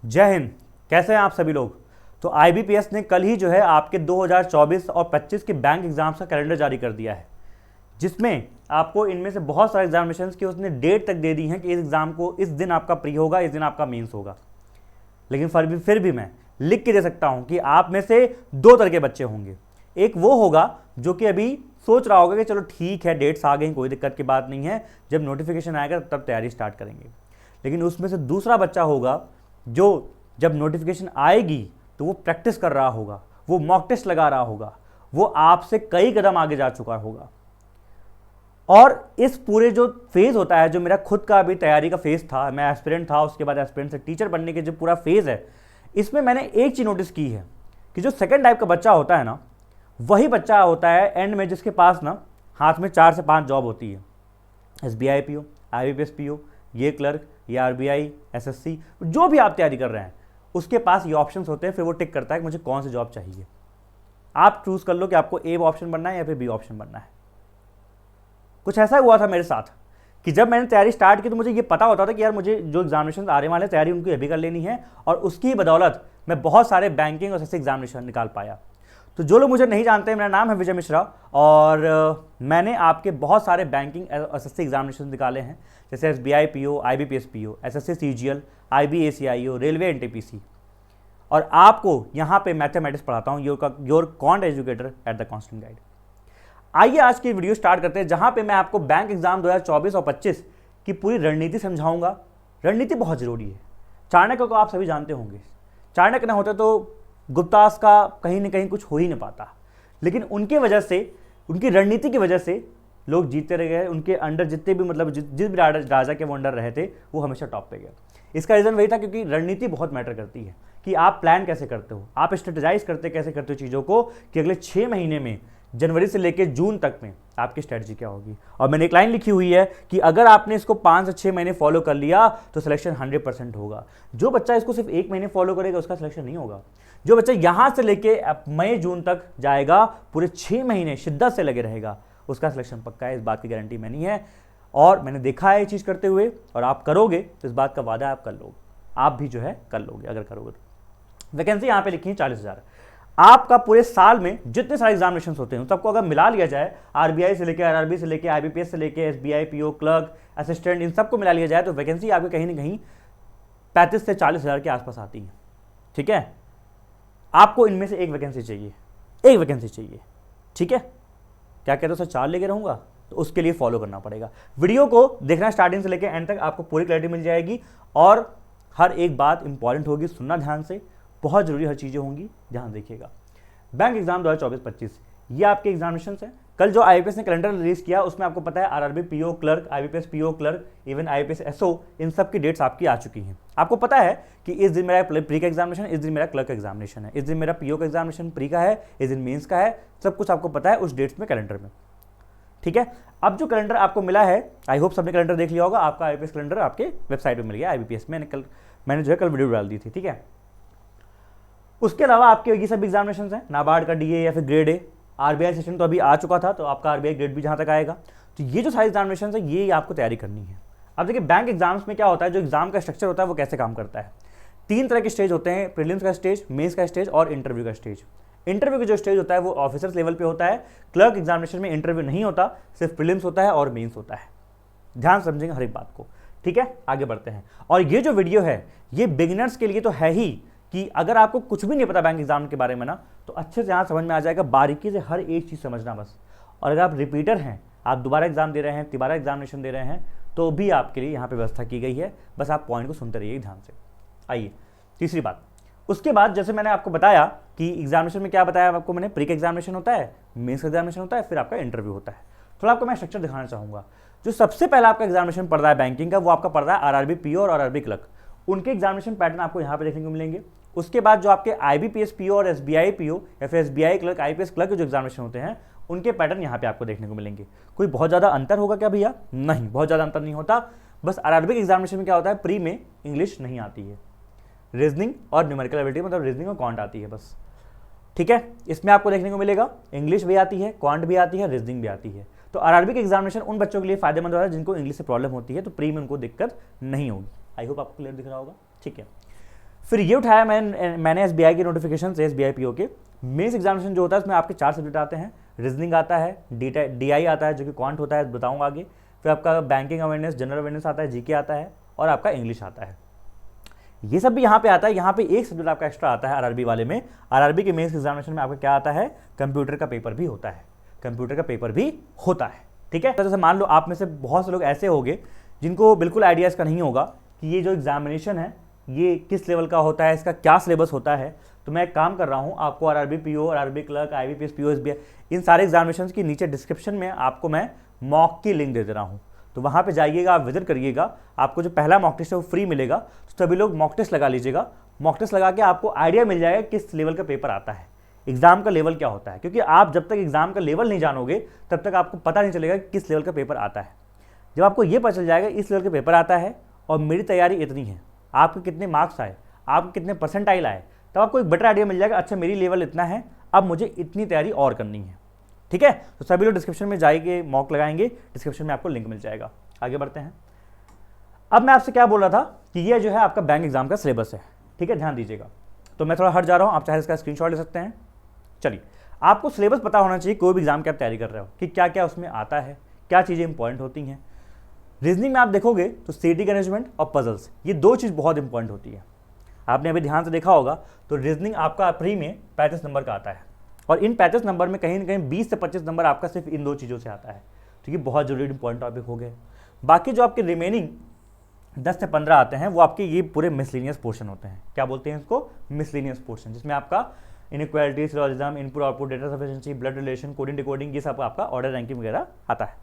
जय हिंद। कैसे हैं आप सभी लोग। तो आईबीपीएस ने कल ही जो है आपके 2024 और 25 के बैंक एग्जाम्स का कैलेंडर जारी कर दिया है, जिसमें आपको इनमें से बहुत सारे एग्जामिनेशन की उसने डेट तक दे दी है कि इस एग्जाम को इस दिन आपका प्री होगा, इस दिन आपका मेंस होगा। लेकिन फिर भी मैं लिख के दे सकता हूं कि आप में से दो तरह के बच्चे होंगे। एक वो होगा जो कि अभी सोच रहा होगा कि चलो ठीक है, डेट्स आ गई, कोई दिक्कत की बात नहीं है, जब नोटिफिकेशन आएगा तब तैयारी स्टार्ट करेंगे। लेकिन उसमें से दूसरा बच्चा होगा जो जब नोटिफिकेशन आएगी तो वो प्रैक्टिस कर रहा होगा, वो मॉक टेस्ट लगा रहा होगा, वो आपसे कई कदम आगे जा चुका होगा। और इस पूरे जो फेज होता है, जो मेरा खुद का अभी तैयारी का फेज था, मैं एस्पिरेंट था, उसके बाद एस्पिरेंट से टीचर बनने के जो पूरा फेज है, इसमें मैंने एक चीज नोटिस की है कि जो सेकंड टाइप का बच्चा होता है ना, वही बच्चा होता है एंड में जिसके पास ना हाथ में 4 से 5 जॉब होती है। एसबीआई पीओ, आईबीपीएस पीओ, ये क्लर्क, ये आरबीआई, एसएससी, जो भी आप तैयारी कर रहे हैं उसके पास ये ऑप्शंस होते हैं। फिर वो टिक करता है कि मुझे कौन सी जॉब चाहिए। आप चूज कर लो कि आपको ए ऑप्शन बनना है या फिर बी ऑप्शन बनना है। कुछ ऐसा हुआ था मेरे साथ कि जब मैंने तैयारी स्टार्ट की तो मुझे ये पता होता था कि यार मुझे जो एग्जामिनेशन आने वाले तैयारी उनकी अभी कर लेनी है, और उसकी बदौलत मैं बहुत सारे बैंकिंग और एसएससी एग्जामिनेशन निकाल पाया। तो जो लोग मुझे नहीं जानते हैं, मेरा नाम है विजय मिश्रा और मैंने आपके बहुत सारे बैंकिंग और एसएससी एग्जामिनेशन निकाले हैं, जैसे SBI PO, IBPS PO, SSC CGL, IB ACIO, railway NTPC, और आपको यहाँ पे मैथमेटिक्स पढ़ाता हूँ, your quant educator at the constant guide. आइए आज की वीडियो स्टार्ट करते हैं, जहाँ पे मैं आपको बैंक एग्जाम 2024 और 25 की पूरी रणनीति समझाऊंगा। रणनीति बहुत जरूरी है। चाणक्य को आप सभी जानते होंगे, चाणक्य न होते तो गुप्तास का कहीं ना कहीं कुछ हो ही नहीं पाता, लेकिन उनके वजह से, उनकी रणनीति की वजह से लोग जीतते रह गए। उनके अंडर जितने भी मतलब जिस भी राजा के वो अंडर रहे थे, वो हमेशा टॉप पे गए। इसका रीज़न वही था क्योंकि रणनीति बहुत मैटर करती है कि आप प्लान कैसे करते हो, आप स्ट्रेटेजाइज कैसे करते हो चीज़ों को, कि अगले 6 महीने में जनवरी से लेकर जून तक में आपकी स्ट्रेटजी क्या होगी। और मैंने एक लाइन लिखी हुई है कि अगर आपने इसको 5 से 6 महीने फॉलो कर लिया तो सिलेक्शन 100% होगा। जो बच्चा इसको सिर्फ 1 महीने फॉलो करेगा उसका सिलेक्शन नहीं होगा। जो बच्चा यहां से लेके मई जून तक जाएगा, पूरे 6 महीने शिद्दत से लगे रहेगा, उसका सिलेक्शन पक्का है। इस बात की गारंटी मैं नहीं है, और मैंने देखा है ये चीज़ करते हुए, और आप करोगे तो इस बात का वादा आप कर लोगे, आप भी जो है कर लोगे अगर करोगे तो। वैकेंसी यहाँ पे लिखी है 40,000। आपका पूरे साल में जितने सारे एग्जामिनेशन होते हैं सबको अगर मिला लिया जाए, आरबीआई से लेकर, आरआरबी से लेकर, आईबीपीएस से लेकर, एसबीआई पीओ, क्लर्क, असिस्टेंट, इन सबको मिला लिया जाए तो वैकेंसी आपकी कहीं ना कहीं 35 से 40,000 के आसपास आती है। ठीक है, आपको इनमें से एक वैकेंसी चाहिए, एक वैकेंसी चाहिए। ठीक है, क्या कहते हो सर 4 लेके रहूंगा, तो उसके लिए फॉलो करना पड़ेगा। वीडियो को देखना स्टार्टिंग से लेकर एंड तक, आपको पूरी क्लैरिटी मिल जाएगी, और हर एक बात इंपॉर्टेंट होगी, सुनना ध्यान से, बहुत जरूरी हर चीज़ें होंगी, ध्यान देखिएगा। बैंक एग्जाम 2024-25 ये आपके एग्जामिनेशन है। कल जो आईपीएस ने कैलेंडर रिलीज किया उसमें आपको पता है RRB PO clerk, IBPS PO clerk, even IPS SO, इन सब की डेट्स आपकी आ चुकी हैं। आपको पता है कि इस दिन मेरा प्री का एग्जामिनेशन, इस दिन मेरा क्लर्क का एग्जामिनेशन है, इस दिन मेरा पीओ का एग्जामिनेशन प्री का है, इस दिन मेंस का है, सब कुछ आपको पता है उस डेट्स में कैलेंडर में। ठीक है, अब जो कैलेंडर आपको मिला है, आई होप सबने कैलेंडर देख लिया होगा, आपका आईपीएस कैलेंडर आपके वेबसाइट पर मिल गया आईबीपीएस में। मैंने जो है कल वीडियो डाल दी थी। ठीक है, उसके अलावा आपके ये सब एग्जामिनेशन हैं, नाबार्ड का डीए या फिर ग्रेड ए, आरबीआई सेशन तो अभी आ चुका था, तो आपका आरबीआई ग्रेड भी जहां तक आएगा। तो ये जो सारे एग्जामिनेशन है ये आपको तैयारी करनी है। अब देखिए बैंक एग्जाम्स में क्या होता है, जो एग्जाम का स्ट्रक्चर होता है वो कैसे काम करता है। 3 तरह के स्टेज होते हैं, प्रीलिम्स का स्टेज, मेंस का स्टेज और इंटरव्यू का स्टेज। इंटरव्यू का जो स्टेज होता है वो ऑफिसर्स लेवल पे होता है। क्लर्क एग्जामिनेशन में इंटरव्यू नहीं होता, सिर्फ प्रीलिम्स होता है और मेंस होता है। ध्यान समझेंगे हर एक बात को। ठीक है, आगे बढ़ते हैं। और ये जो वीडियो है ये बिगिनर्स के लिए तो है ही, कि अगर आपको कुछ भी नहीं पता बैंक एग्जाम के बारे में ना, तो अच्छे से यहाँ समझ में आ जाएगा, बारीकी से हर एक चीज़ समझना बस। और अगर आप रिपीटर हैं, आप दोबारा एग्जाम दे रहे हैं, तिबारा एग्जामिनेशन दे रहे हैं, तो भी आपके लिए यहाँ पे व्यवस्था की गई है। बस आप पॉइंट को सुनते रहिए ध्यान से। आइए तीसरी बात, उसके बाद जैसे मैंने आपको बताया कि एग्जामिनेशन में क्या बताया आपको मैंने, प्री का एग्जामिनेशन होता है, मेंस का एग्जामिनेशन होता है, फिर आपका इंटरव्यू होता है। थोड़ा आपको मैं स्ट्रक्चर दिखाना चाहूँगा। जो सबसे पहला आपका एग्जामिनेशन पड़ रहा है बैंकिंग का, वो आपका पड़ रहा है आरआरबी पीओ और आरआरबी क्लर्क। उनके एग्जामिनेशन पैटर्न आपको यहाँ पे देखने को मिलेंगे। उसके बाद जो आपके आईबीपीएस पीओ और एसबीआई पीओ या फिर एसबीआई क्लर्क, आईपीएस क्लर्क के जो एग्जामिनेशन होते हैं उनके पैटर्न यहाँ पे आपको देखने को मिलेंगे। कोई बहुत ज़्यादा अंतर होगा क्या भैया? नहीं, बहुत ज़्यादा अंतर नहीं होता। बस आरआरबी के एग्जामिनेशन में क्या होता है, प्री में इंग्लिश नहीं आती है, रीजनिंग और न्यूमेरिकल एबिलिटी मतलब रीजनिंग और क्वांट आती है बस। ठीक है, इसमें आपको देखने को मिलेगा इंग्लिश भी आती है, क्वांट भी आती है, रीजनिंग भी आती है। तो आरआरबी के एग्जामिनेशन उन बच्चों के लिए फायदेमंद होता है जिनको इंग्लिश से प्रॉब्लम होती है, तो प्री में उनको दिक्कत नहीं होगी। आई होप आपको क्लियर दिख रहा होगा। ठीक है, फिर ये उठाया मैंने SBI की नोटिफिकेशन से, SBI PO के मेंस एग्जामिनेशन जो होता है उसमें आपके 4 सब्जेक्ट आते हैं, रीजनिंग आता है, DI आता है जो कि क्वांट होता है, बताऊंगा आगे, फिर आपका बैंकिंग अवेयरनेस, जनरल अवेयरनेस आता है, GK आता है, और आपका इंग्लिश आता है। ये सब भी यहाँ पे आता है। यहाँ पे एक सब्जेक्ट आपका एक्स्ट्रा आता है RRB वाले में। RRB के मेंस एग्जामिनेशन में आपका क्या आता है, कंप्यूटर का पेपर भी होता है, कंप्यूटर का पेपर भी होता है, ठीक है। तो जैसे मान लो आप में से बहुत से लोग ऐसे होंगे जिनको बिल्कुल आइडिया इसका नहीं होगा कि ये जो एग्जामिनेशन है ये किस लेवल का होता है, इसका क्या सिलेबस होता है। तो मैं एक काम कर रहा हूँ, आपको RRB PO, RRB clerk, IBPS PO, SBI इन सारे एग्जामिनेशन की नीचे डिस्क्रिप्शन में आपको मैं मॉक की लिंक दे रहा हूँ, तो वहाँ पे जाइएगा, आप विजिट करिएगा। आपको जो पहला मॉक टेस्ट है वो फ्री मिलेगा, तो सभी लोग मॉक टेस्ट लगा लीजिएगा। मॉक टेस्ट लगा के आपको आइडिया मिल जाएगा किस लेवल का पेपर आता है, एग्जाम का लेवल क्या होता है, क्योंकि आप जब तक एग्जाम का लेवल नहीं जानोगे तब तक आपको पता नहीं चलेगा कि किस लेवल का पेपर आता है। जब आपको ये पता चल जाएगा इस लेवल का पेपर आता है और मेरी तैयारी इतनी है, आपके कितने मार्क्स आए, आपके कितने परसेंटाइल आए, तब आपको एक बेटर आइडिया मिल जाएगा, अच्छा मेरी लेवल इतना है, अब मुझे इतनी तैयारी और करनी है, ठीक है। तो सभी लोग डिस्क्रिप्शन में जाएंगे, मॉक लगाएंगे, डिस्क्रिप्शन में आपको लिंक मिल जाएगा। आगे बढ़ते हैं। अब मैं आपसे क्या बोल रहा था कि ये जो है आपका बैंक एग्जाम का सिलेबस है, ठीक है, ध्यान दीजिएगा। तो मैं थोड़ा हट जा रहा हूँ, आप चाहे इसका स्क्रीनशॉट ले सकते हैं। चलिए, आपको सिलेबस पता होना चाहिए कोई भी एग्जाम की आप तैयारी कर रहे हो कि क्या क्या उसमें आता है, क्या चीज़ें इंपॉर्टेंट होती हैं। रीजनिंग में आप देखोगे तो स्टेटिक अरेंजमेंट और पजल्स, ये दो चीज़ बहुत इंपॉर्टेंट होती है। आपने अभी ध्यान से देखा होगा तो रीजनिंग आपका प्री में 35 नंबर का आता है, और इन 35 नंबर में कहीं ना कहीं 20 से 25 नंबर आपका सिर्फ इन दो चीज़ों से आता है, तो ये बहुत जरूरी इंपॉर्टेंट टॉपिक हो गए। बाकी जो आपके रिमेनिंग 10 से 15 आते हैं वो आपके ये पूरे मिसलिनियस पोर्शन होते हैं। क्या बोलते हैं इसको, मिसलिनियस पोर्शन, जिसमें आपका inequality, syllogism, input output, data sufficiency, blood relation, coding decoding, ये सब आपका ऑर्डर रैंकिंग वगैरह आता है।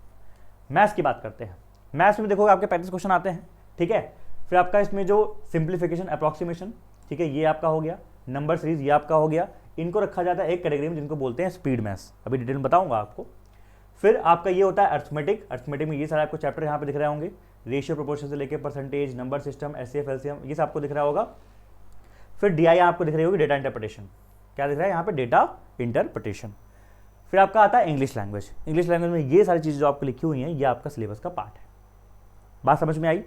मैथ्स की बात करते हैं। मैथ्स में देखोगे आपके 35 क्वेश्चन आते हैं, ठीक है। फिर आपका इसमें जो सिंप्लीफिकेशन, अप्रॉक्सीमेशन, ठीक है, ये आपका हो गया। नंबर सीरीज ये आपका हो गया। इनको रखा जाता है एक कैटेगरी में जिनको बोलते हैं स्पीड मैथ्स, अभी डिटेल में बताऊंगा आपको। फिर आपका ये होता है अर्थमेटिक। अर्थमेटिक में ये सारे आपको चैप्टर यहाँ पे दिख रहे होंगे, रेशियो प्रोपोर्शन से लेकर percentage, number system, HCF, LCM, ये सब आपको दिख रहा होगा। फिर DI आपको दिख रही होगी, डेटा इंटरप्रिटेशन। क्या दिख रहा है यहाँ पे, डेटा इंटरप्रिटेशन। फिर आपका आता है इंग्लिश लैंग्वेज। इंग्लिश लैंग्वेज में ये सारी चीज़ें जो आपको लिखी हुई हैं ये आपका सिलेबस का पार्ट है। बात समझ में आई?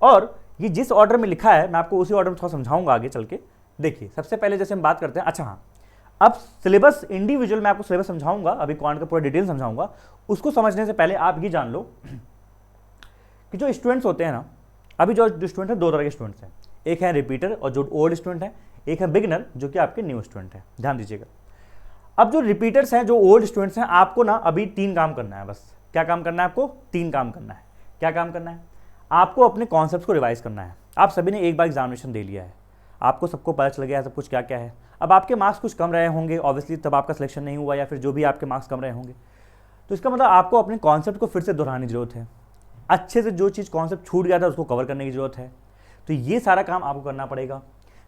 और ये जिस ऑर्डर में लिखा है मैं आपको उसी ऑर्डर में थोड़ा समझाऊंगा आगे चल के। देखिए, सबसे पहले जैसे हम बात करते हैं, अच्छा हाँ, अब सिलेबस इंडिविजुअल मैं आपको सिलेबस समझाऊंगा, अभी क्वांट का पूरा डिटेल समझाऊंगा। उसको समझने से पहले आप ये जान लो कि जो स्टूडेंट्स होते हैं ना, अभी जो स्टूडेंट है दो तरह के स्टूडेंट्स हैं, एक है रिपीटर और जो ओल्ड स्टूडेंट है, एक है बिगिनर जो कि आपके न्यू स्टूडेंट है। ध्यान दीजिएगा, अब जो रिपीटर्स हैं, जो ओल्ड स्टूडेंट्स हैं, आपको ना अभी 3 काम करना है बस। क्या काम करना है आपको? 3 काम करना है। क्या काम करना है? आपको अपने कॉन्सेप्ट्स को रिवाइज करना है। आप सभी ने एक बार एग्जामिनेशन दे लिया है, आपको सबको पता चल गया है सब कुछ क्या क्या है। अब आपके मार्क्स कुछ कम रहे होंगे ऑब्वियसली, तब आपका सिलेक्शन नहीं हुआ, या फिर जो भी आपके मार्क्स कम रहे होंगे, तो इसका मतलब आपको अपने कॉन्सेप्ट को फिर से दोहराने की जरूरत है। अच्छे से जो चीज़ कॉन्सेप्ट छूट गया था उसको कवर करने की जरूरत है। तो ये सारा काम आपको करना पड़ेगा।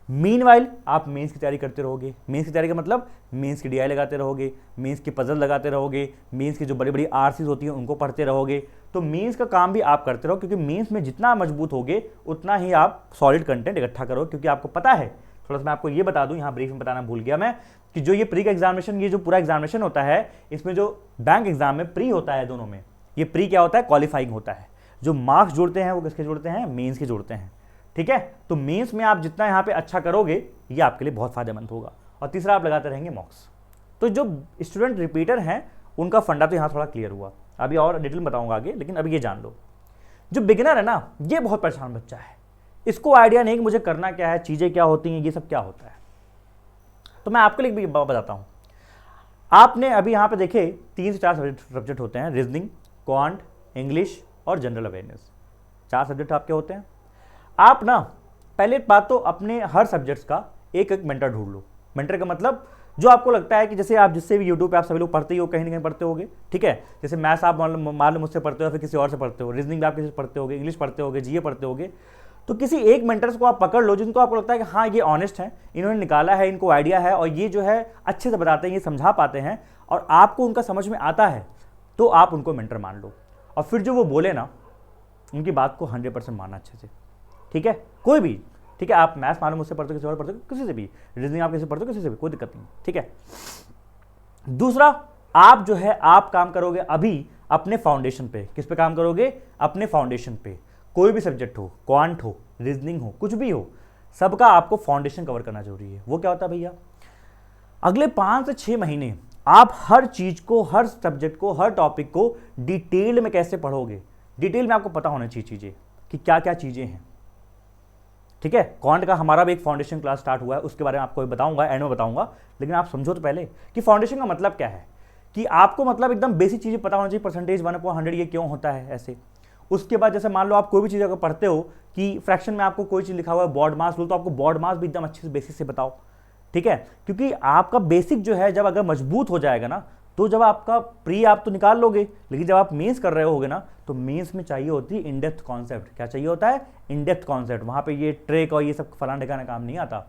मीनवाइल आप मेंस की तैयारी करते रहोगे। मेंस की तैयारी का मतलब मेंस की DI लगाते रहोगे, मेंस की पजल लगाते रहोगे, मेंस की जो बड़ी बड़ी RCs होती हैं उनको पढ़ते रहोगे। तो मेंस का काम भी आप करते रहो, क्योंकि मेंस में जितना मजबूत होगे उतना ही आप सॉलिड कंटेंट इकट्ठा करो। क्योंकि आपको पता है, थोड़ा सा मैं आपको ये बता दूं, यहाँ ब्रीफ में बताना भूल गया मैं, कि जो ये प्री का एग्जामिनेशन, ये जो पूरा एग्जामिनेशन होता है, इसमें जो बैंक एग्जाम में प्री होता है, दोनों में ये प्री क्या होता है, क्वालिफाइंग होता है। जो मार्क्स जोड़ते हैं वो किसके जोड़ते हैं? मेंस के जोड़ते हैं, ठीक है। तो मेंस में आप जितना यहाँ पे अच्छा करोगे ये आपके लिए बहुत फायदेमंद होगा। और तीसरा, आप लगाते रहेंगे मॉक्स। तो जो स्टूडेंट रिपीटर हैं उनका फंडा तो यहाँ थोड़ा क्लियर हुआ, अभी और डिटेल में बताऊंगा आगे, लेकिन अभी ये जान लो, जो बिगिनर है ना, ये बहुत परेशान बच्चा है। इसको आइडिया नहीं कि मुझे करना क्या है, चीज़ें क्या होती हैं, ये सब क्या होता है। तो मैं आपके लिए भी बताता हूँ। आपने अभी यहाँ पे देखे 3 से 4 सब्जेक्ट होते हैं, रीजनिंग, क्वांट, इंग्लिश और जनरल अवेयरनेस। 4 सब्जेक्ट आपके होते हैं। आप ना पहले बात तो अपने हर सब्जेक्ट्स का एक एक मेंटर ढूंढ लो। मेंटर का मतलब जो आपको लगता है कि जैसे आप जिससे भी यूट्यूब पे आप सभी लोग पढ़ते ही हो, कहीं ना कहीं पढ़ते होगे, ठीक है। जैसे मैथ्स आप मान लो मुझसे पढ़ते हो, फिर किसी और से पढ़ते हो, रीजनिंग भी आप किसी से पढ़ते होगे, इंग्लिश पढ़ते होगे, GA पढ़ते होगे। तो किसी एक मेंटर्स को आप पकड़ लो जिनको आपको लगता है कि हाँ ये ऑनेस्ट है, इन्होंने निकाला है, इनको आइडिया है, और ये जो है अच्छे से बताते हैं, ये समझा पाते हैं, और आपको उनका समझ में आता है, तो आप उनको मेंटर मान लो। और फिर जो वो बोले ना, उनकी बात को 100% मानना अच्छे से, ठीक है। कोई भी, ठीक है, आप मैथ्स मानो मुझसे पढ़ते हो, किसी और पढ़ते हो, किसी से भी, रीजनिंग आप किसी से पढ़ते हो, किसी से भी, कोई दिक्कत नहीं, ठीक है। दूसरा, आप जो है आप काम करोगे अभी अपने फाउंडेशन पे। किस पे काम करोगे? अपने फाउंडेशन पे। कोई भी सब्जेक्ट हो, क्वांट हो, रीजनिंग हो, कुछ भी हो, सबका आपको फाउंडेशन कवर करना जरूरी है। वो क्या होता है भैया, अगले 5 से 6 महीने आप हर चीज को, हर सब्जेक्ट को, हर टॉपिक को डिटेल में कैसे पढ़ोगे, डिटेल में आपको पता होना चाहिए चीजें कि क्या क्या चीजें हैं। ठीक है, क्वांट का हमारा भी एक फाउंडेशन क्लास स्टार्ट हुआ है, उसके बारे में आपको बताऊंगा, एंड में बताऊंगा, लेकिन आप समझो तो पहले कि फाउंडेशन का मतलब क्या है, कि आपको मतलब एकदम बेसिक चीजें पता होना चाहिए, परसेंटेज 1/100 ये क्यों होता है ऐसे। उसके बाद जैसे मान लो आप कोई भी चीज़ अगर पढ़ते हो कि फ्रैक्शन में आपको कोई चीज़ लिखा हुआ है बॉड मास रूल, तो आपको बॉड मास भी एकदम अच्छे से बेसिक से बताओ। ठीक है, क्योंकि आपका बेसिक जो है जब अगर मजबूत हो जाएगा ना, तो जब आपका प्री आप तो निकाल लोगे, लेकिन जब आप मेंस कर रहे होगे ना, तो मेंस में चाहिए होती है इन डेप्थ कॉन्सेप्ट। क्या चाहिए होता है, इन डेप्थ कॉन्सेप्ट। वहां पे ये ट्रेक और ये सब फलाना ढिकाना काम नहीं आता।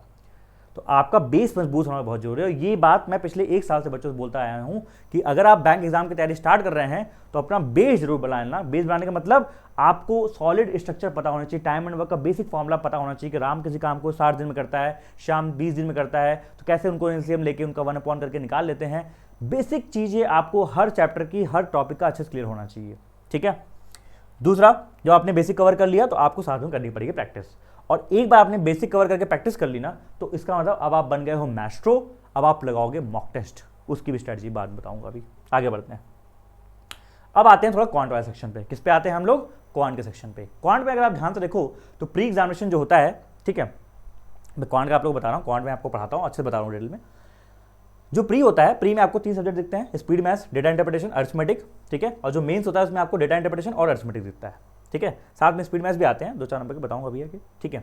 तो आपका बेस मजबूत होना बहुत जरूरी है। और ये बात मैं पिछले 1 साल से बच्चों से बोलता आया हूं कि अगर आप बैंक एग्जाम की तैयारी स्टार्ट कर रहे हैं तो अपना बेस जरूर बनाना। बेस बनाने का मतलब आपको सॉलिड स्ट्रक्चर पता होना चाहिए, टाइम एंड वर्क का बेसिक फॉर्मूला पता होना चाहिए कि राम किसी काम को 60 दिन में करता है, श्याम 20 दिन में करता है, तो कैसे उनको एलसीएम लेके उनका 1/1 करके निकाल लेते हैं। बेसिक चीजें आपको हर चैप्टर की, हर टॉपिक का अच्छे से क्लियर होना चाहिए। ठीक है, दूसरा, जब आपने बेसिक कवर कर लिया तो आपको साथ में करनी पड़ेगी प्रैक्टिस। और एक बार आपने बेसिक कवर करके प्रैक्टिस कर ली ना, तो इसका मतलब अब आप बन गए हो मैस्ट्रो। अब आप लगाओगे मॉक टेस्ट, उसकी भी स्ट्रेटजी बाद में बताऊंगा। अभी आगे बढ़ते हैं। अब आते हैं थोड़ा क्वांट वाले सेक्शन पे। किस पे आते हैं हम लोग, क्वांट के सेक्शन पे। क्वांट में अगर आप ध्यान से देखो तो प्री एग्जामिनेशन जो होता है, ठीक है, मैं क्वांट का आप लोग बता रहा हूँ, क्वांट में आपको पढ़ाता हूँ, अच्छे से बता रहा हूँ डिटेल में। जो प्री होता है, प्री में आपको 3 सब्जेक्ट दिखते हैं, speed maths, data interpretation, arithmetic. ठीक है, और जो मेंस होता है उसमें आपको डेटा इंटरप्रिटेशन और अरिथमेटिक दिखता है। ठीक है, साथ में स्पीड मैथ्स भी आते हैं, 2-4 नंबर के बताऊंगा भैया कि। ठीक है,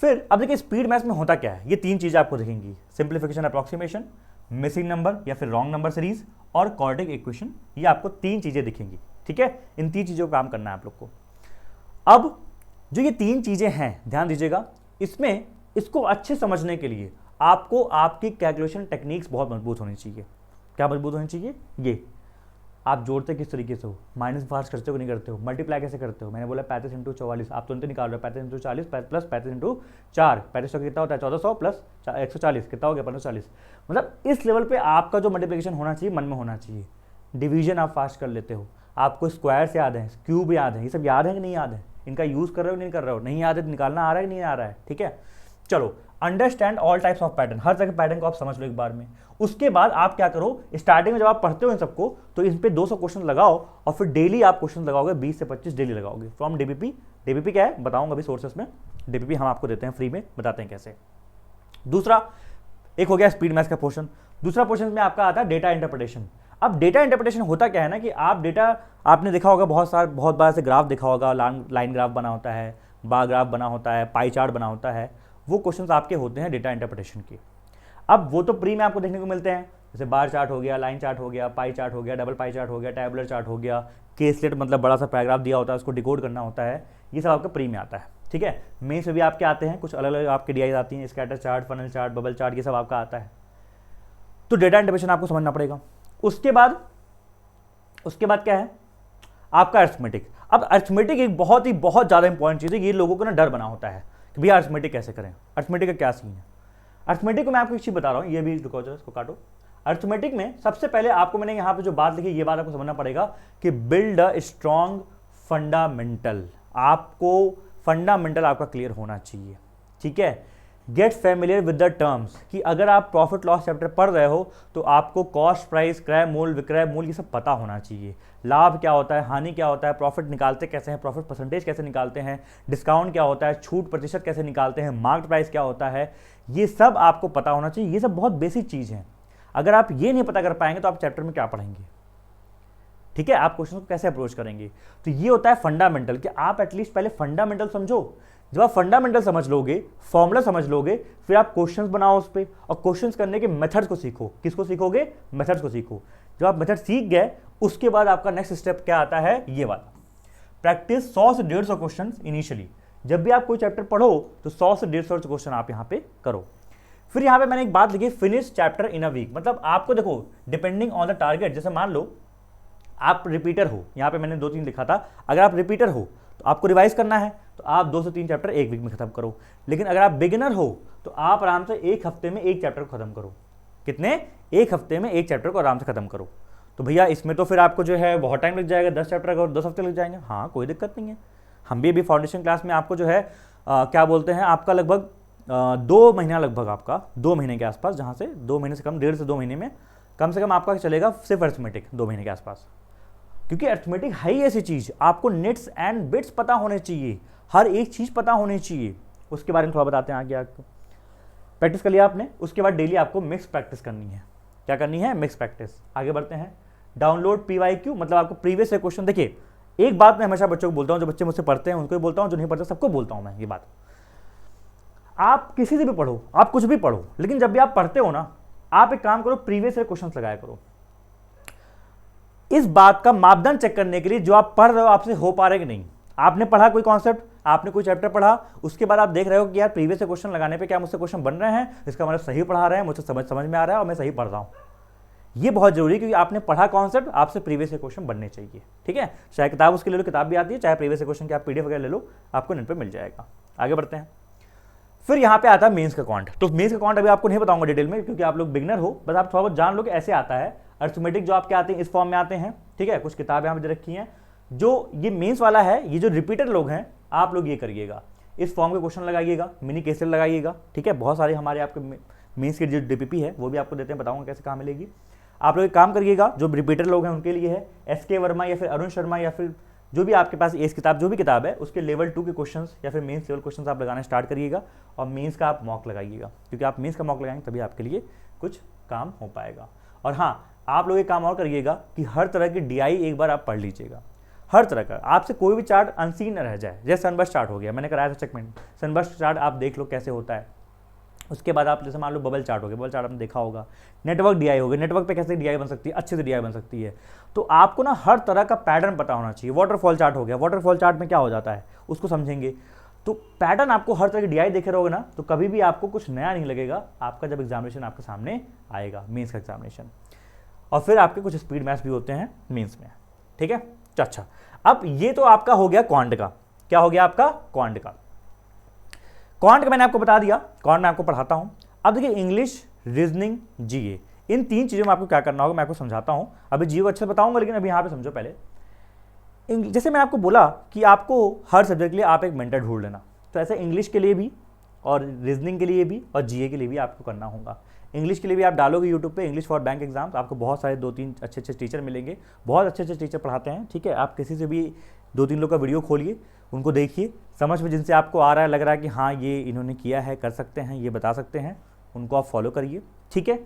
फिर अब देखिए स्पीड मैथ्स में होता क्या है, ये 3 चीजें आपको दिखेंगी, सिंप्लीफिकेशन अप्रॉक्सीमेशन, मिसिंग नंबर या फिर रॉन्ग नंबर सीरीज और क्वाड्रेटिक इक्वेशन। ये आपको 3 चीजें दिखेंगी। ठीक है, इन 3 चीजों को काम करना है आप लोग को। अब जो ये 3 चीजें हैं, ध्यान दीजिएगा, इसमें इसको अच्छे समझने के लिए आपको आपकी कैलकुलेशन टेक्निक्स बहुत मजबूत होनी चाहिए। क्या मजबूत होनी चाहिए, ये आप जोड़ते किस तरीके से हो, माइनस फास्ट करते हो नहीं करते हो, मल्टीप्लाई कैसे करते हो। मैंने बोला 35 × 44, आप तुरंत निकाल रहे हो, 35 × 40 प्लस 35 × 4, 3500 कितना होता है, 1400 प्लस 140 कितना हो गया, 1540। मतलब इस लेवल पे आपका जो मल्टीप्लिकेशन होना चाहिए मन में होना चाहिए। डिवीजन आप फास्ट कर लेते हो, आपको स्क्वायर्स याद है, क्यूब याद है, ये सब याद है कि नहीं याद है, इनका यूज कर रहे हो नहीं कर रहे हो, नहीं याद है तो निकालना आ रहा है कि नहीं आ रहा है। ठीक है, चलो, understand all types of pattern, हर तरह के पैटर्न को आप समझ लो एक बार में। उसके बाद आप क्या करो, स्टार्टिंग में जब आप पढ़ते हो इन सबको, तो इन पे 200 क्वेश्चन लगाओ और फिर डेली आप क्वेश्चन लगाओगे, 20 से 25 डेली लगाओगे फ्रॉम डीबीपी। डीबीपी क्या है बताऊंगा अभी सोर्सेस में, डीबीपी हम आपको देते हैं फ्री में, बताते हैं कैसे। दूसरा, एक हो गया स्पीड मैथ्स का पोर्शन। दूसरा पोर्शन में आपका आता है डेटा इंटरप्रिटेशन। अब डेटा इंटरप्रिटेशन होता क्या है ना, कि आप डेटा, आपने देखा होगा बहुत बार से ग्राफ देखा होगा, लाइन ग्राफ बना होता है, बार ग्राफ बना होता है, पाई चार्ट बना होता है, वो क्वेश्चंस आपके होते हैं डेटा इंटरप्रिटेशन के। अब वो तो प्री में आपको देखने को मिलते हैं, जैसे बार चार्ट हो गया, लाइन चार्ट हो गया, पाई चार्ट हो गया, डबल पाई चार्ट हो गया, टैबुलर चार्ट हो गया, केसलेट मतलब बड़ा सा पैराग्राफ दिया होता है, उसको डिकोड करना होता है, ये सब आपका प्री में आता है। ठीक है, मेंस में भी आपके आते हैं, कुछ अलग अलग आपके डीआई आती हैं, scatter chart, funnel chart, bubble chart, ये सब आपका आता है। तो डेटा इंटरप्रिटेशन आपको समझना पड़ेगा। उसके बाद क्या है आपका अरिथमेटिक। अब अरिथमेटिक एक बहुत ज़्यादा इंपॉर्टेंट चीज़ है, ये लोगों को ना डर बना होता है कि भैया अरिथमेटिक कैसे करें, अरिथमेटिक का क्या सीन है। अरिथमेटिक को मैं आपको एक चीज़ बता रहा हूँ, ये भी रुको जरा, इसको काटो। अरिथमेटिक में सबसे पहले आपको, मैंने यहाँ पे जो बात लिखी, ये बात आपको समझना पड़ेगा कि बिल्ड अ स्ट्रॉन्ग फंडामेंटल। आपको फंडामेंटल आपका क्लियर होना चाहिए। ठीक है, get familiar with the terms, कि अगर आप प्रॉफिट लॉस चैप्टर पढ़ रहे हो तो आपको कॉस्ट प्राइस, क्रय मूल्य, विक्रय मूल्य, ये सब पता होना चाहिए। लाभ क्या होता है, हानि क्या होता है, प्रॉफिट निकालते कैसे हैं, प्रॉफिट परसेंटेज कैसे निकालते हैं, डिस्काउंट क्या होता है, छूट प्रतिशत कैसे निकालते हैं, मार्केट प्राइस क्या होता है, ये सब आपको पता होना चाहिए। ये सब बहुत बेसिक चीज़ हैं। अगर आप ये नहीं पता कर पाएंगे तो आप चैप्टर में क्या पढ़ेंगे। ठीक है, आप क्वेश्चन को कैसे अप्रोच करेंगे। तो ये होता है फंडामेंटल, कि आप एटलीस्ट पहले फंडामेंटल समझो। जब आप फंडामेंटल समझ लोगे, फॉर्मूला समझ लोगे, फिर आप क्वेश्चंस बनाओ उस पर, और क्वेश्चंस करने के मेथड्स को सीखो। किसको सीखोगे, मेथड्स को सीखो। जब आप मेथड सीख गए, उसके बाद आपका नेक्स्ट स्टेप क्या आता है, ये वाला, प्रैक्टिस 100 से 150 क्वेश्चन इनिशियली। जब भी आप कोई चैप्टर पढ़ो तो 100 से 150 क्वेश्चन आप यहाँ पे करो। फिर यहाँ पे मैंने एक बात लिखी, finish chapter in a week. मतलब आपको देखो, डिपेंडिंग ऑन द टारगेट, जैसे मान लो आप रिपीटर हो, यहाँ पे मैंने 2-3 लिखा था, अगर आप रिपीटर हो तो आपको रिवाइज करना है, तो आप 2 से 3 चैप्टर एक वीक में खत्म करो। लेकिन अगर आप बिगिनर हो तो आप आराम से 1 हफ्ते में 1 चैप्टर को खत्म करो। कितने, 1 हफ्ते में 1 चैप्टर को आराम से खत्म करो। तो भैया इसमें तो फिर आपको जो है बहुत टाइम लग जाएगा, 10 चैप्टर का 10 हफ्ते लग जाएंगे। हाँ, कोई दिक्कत नहीं है। हम भी अभी फाउंडेशन क्लास में आपको जो है क्या बोलते हैं, आपका लगभग 2 महीना लगभग आपका, 2 महीने के आसपास, जहाँ से 2 महीने से कम, 1.5 से 2 महीने में कम से कम आपका चलेगा सिर्फ अर्थमेटिक 2 महीने के आसपास। क्योंकि अर्थमेटिक है ही ऐसी चीज़, आपको नेट्स एंड बिट्स पता होने चाहिए, हर एक चीज़ पता होनी चाहिए। उसके बारे में थोड़ा बताते हैं आगे। आपको प्रैक्टिस कर लिया आपने, उसके बाद डेली आपको मिक्स प्रैक्टिस करनी है। क्या करनी है? Mix practice. आगे बढ़ते हैं। डाउनलोड PYQ, मतलब आपको प्रीवियस क्वेश्चन। देखिए, एक बात मैं हमेशा बच्चों को बोलता हूँ, जो बच्चे मुझसे पढ़ते हैं उनको भी बोलता हूँ, जो नहीं पढ़ते सबको बोलता हूँ मैं ये बात। आप किसी से भी पढ़ो, आप कुछ भी पढ़ो, लेकिन जब भी आप पढ़ते हो ना, आप एक काम करो, प्रीवियस क्वेश्चन लगाया करो। इस बात का मापदंड चेक करने के लिए जो आप पढ़ रहे हो आपसे हो पा रहे कि नहीं। आपने पढ़ा कोई कॉन्सेप्ट, आपने कोई चैप्टर पढ़ा, उसके बाद आप देख रहे हो कि यार प्रीवियस क्वेश्चन लगाने पे क्या मुझसे क्वेश्चन बन रहे हैं, इसका मतलब सही पढ़ा रहे हैं, मुझे समझ में आ रहा है और मैं सही पढ़ रहा हूँ। ये बहुत जरूरी है, क्योंकि आपने पढ़ा कॉन्सेप्ट, आपसे प्रीवियस क्वेश्चन बनने चाहिए। ठीक है, चाहे किताब उसके ले लो, किताब भी आती है, चाहे प्रीवियस क्वेश्चन की आप PDF वगैरह ले लो, आपको नेट पे मिल जाएगा। आगे बढ़ते हैं। फिर यहाँ पे आता है मेंस का क्वांट। तो मेंस का क्वांट अभी आपको नहीं बताऊंगा डिटेल में, क्योंकि आप लोग बिगनर हो, बस आप थोड़ा बहुत जान लो कि ऐसे आता है। अर्थमेटिक जो आपके आते हैं इस फॉर्म में आते हैं। ठीक है, कुछ किताबें यहाँ पे दे रखी हैं। जो ये मेंस वाला है, ये जो रिपीटर लोग हैं, आप लोग ये करिएगा, इस फॉर्म के क्वेश्चन लगाइएगा, मिनी केसेट लगाइएगा। ठीक है, बहुत सारे हमारे आपके मेंस की जो DPP है वो भी आपको देते हैं, बताऊंगा कैसे कहाँ मिलेगी। आप लोग एक काम करिएगा, जो रिपीटर लोग हैं उनके लिए है SK वर्मा या फिर अरुण शर्मा या फिर जो भी आपके पास एस किताब, जो भी किताब है, उसके लेवल 2 के क्वेश्चंस या फिर मेंस लेवल क्वेश्चंस आप लगाना स्टार्ट करिएगा। और मेंस का आप मॉक लगाइएगा, क्योंकि आप मेंस का मॉक लगाएंगे तभी आपके लिए कुछ काम हो पाएगा। और हाँ, आप लोग एक काम और करिएगा कि हर तरह की DI एक बार आप पढ़ लीजिएगा, हर तरह का। आपसे कोई भी चार्ट अनसीन न रह जाए। जैसे सनबर्स्ट चार्ट हो गया, मैंने कराया था चेकमेंट, सनबर्स्ट चार्ट आप देख लो कैसे होता है। उसके बाद आप जैसे मान लो बबल चार्ट हो गया, बबल चार्ट आपने देखा होगा। नेटवर्क DI हो गया, नेटवर्क पे कैसे DI बन सकती है, अच्छे से DI बन सकती है। तो आपको ना हर तरह का पैटर्न पता होना चाहिए। वाटरफॉल चार्ट हो गया, वाटरफॉल चार्ट में क्या हो जाता है उसको समझेंगे। तो पैटर्न आपको हर तरह की DI देखे रहोगे ना, तो कभी भी आपको कुछ नया नहीं लगेगा आपका जब एग्जामिनेशन आपके सामने आएगा, मेंस का एग्जामिनेशन। और फिर आपके कुछ स्पीड मैथ्स भी होते हैं मेंस में। ठीक है, अच्छा, अब ये तो आपका हो गया क्वांट का। क्या हो गया आपका? क्वांट का। क्वांट का मैंने आपको बता दिया, क्वांट मैं आपको पढ़ाता हूं। अब देखिए, इंग्लिश, रीजनिंग, GA, इन 3 चीज़ों में आपको क्या करना होगा मैं आपको समझाता हूं। अभी GA को अच्छे से बताऊंगा, लेकिन अभी यहाँ पे समझो पहले। जैसे मैं आपको बोला कि आपको हर सब्जेक्ट के लिए आप एक मेंटर ढूंढ लेना, तो ऐसे इंग्लिश के लिए भी और रीजनिंग के लिए भी और GA के लिए भी आपको करना होगा। इंग्लिश के लिए भी आप डालोगे यूट्यूब पे इंग्लिश फॉर बैंक एग्जाम्स, आपको बहुत सारे 2-3 अच्छे टीचर मिलेंगे, बहुत अच्छे टीचर पढ़ाते हैं। ठीक है, आप किसी से भी 2-3 लोग का वीडियो खोलिए, उनको देखिए, समझ में जिनसे आपको आ रहा है, लग रहा है कि हाँ ये इन्होंने किया है, कर सकते हैं, ये बता सकते हैं, उनको आप फॉलो करिए। ठीक है,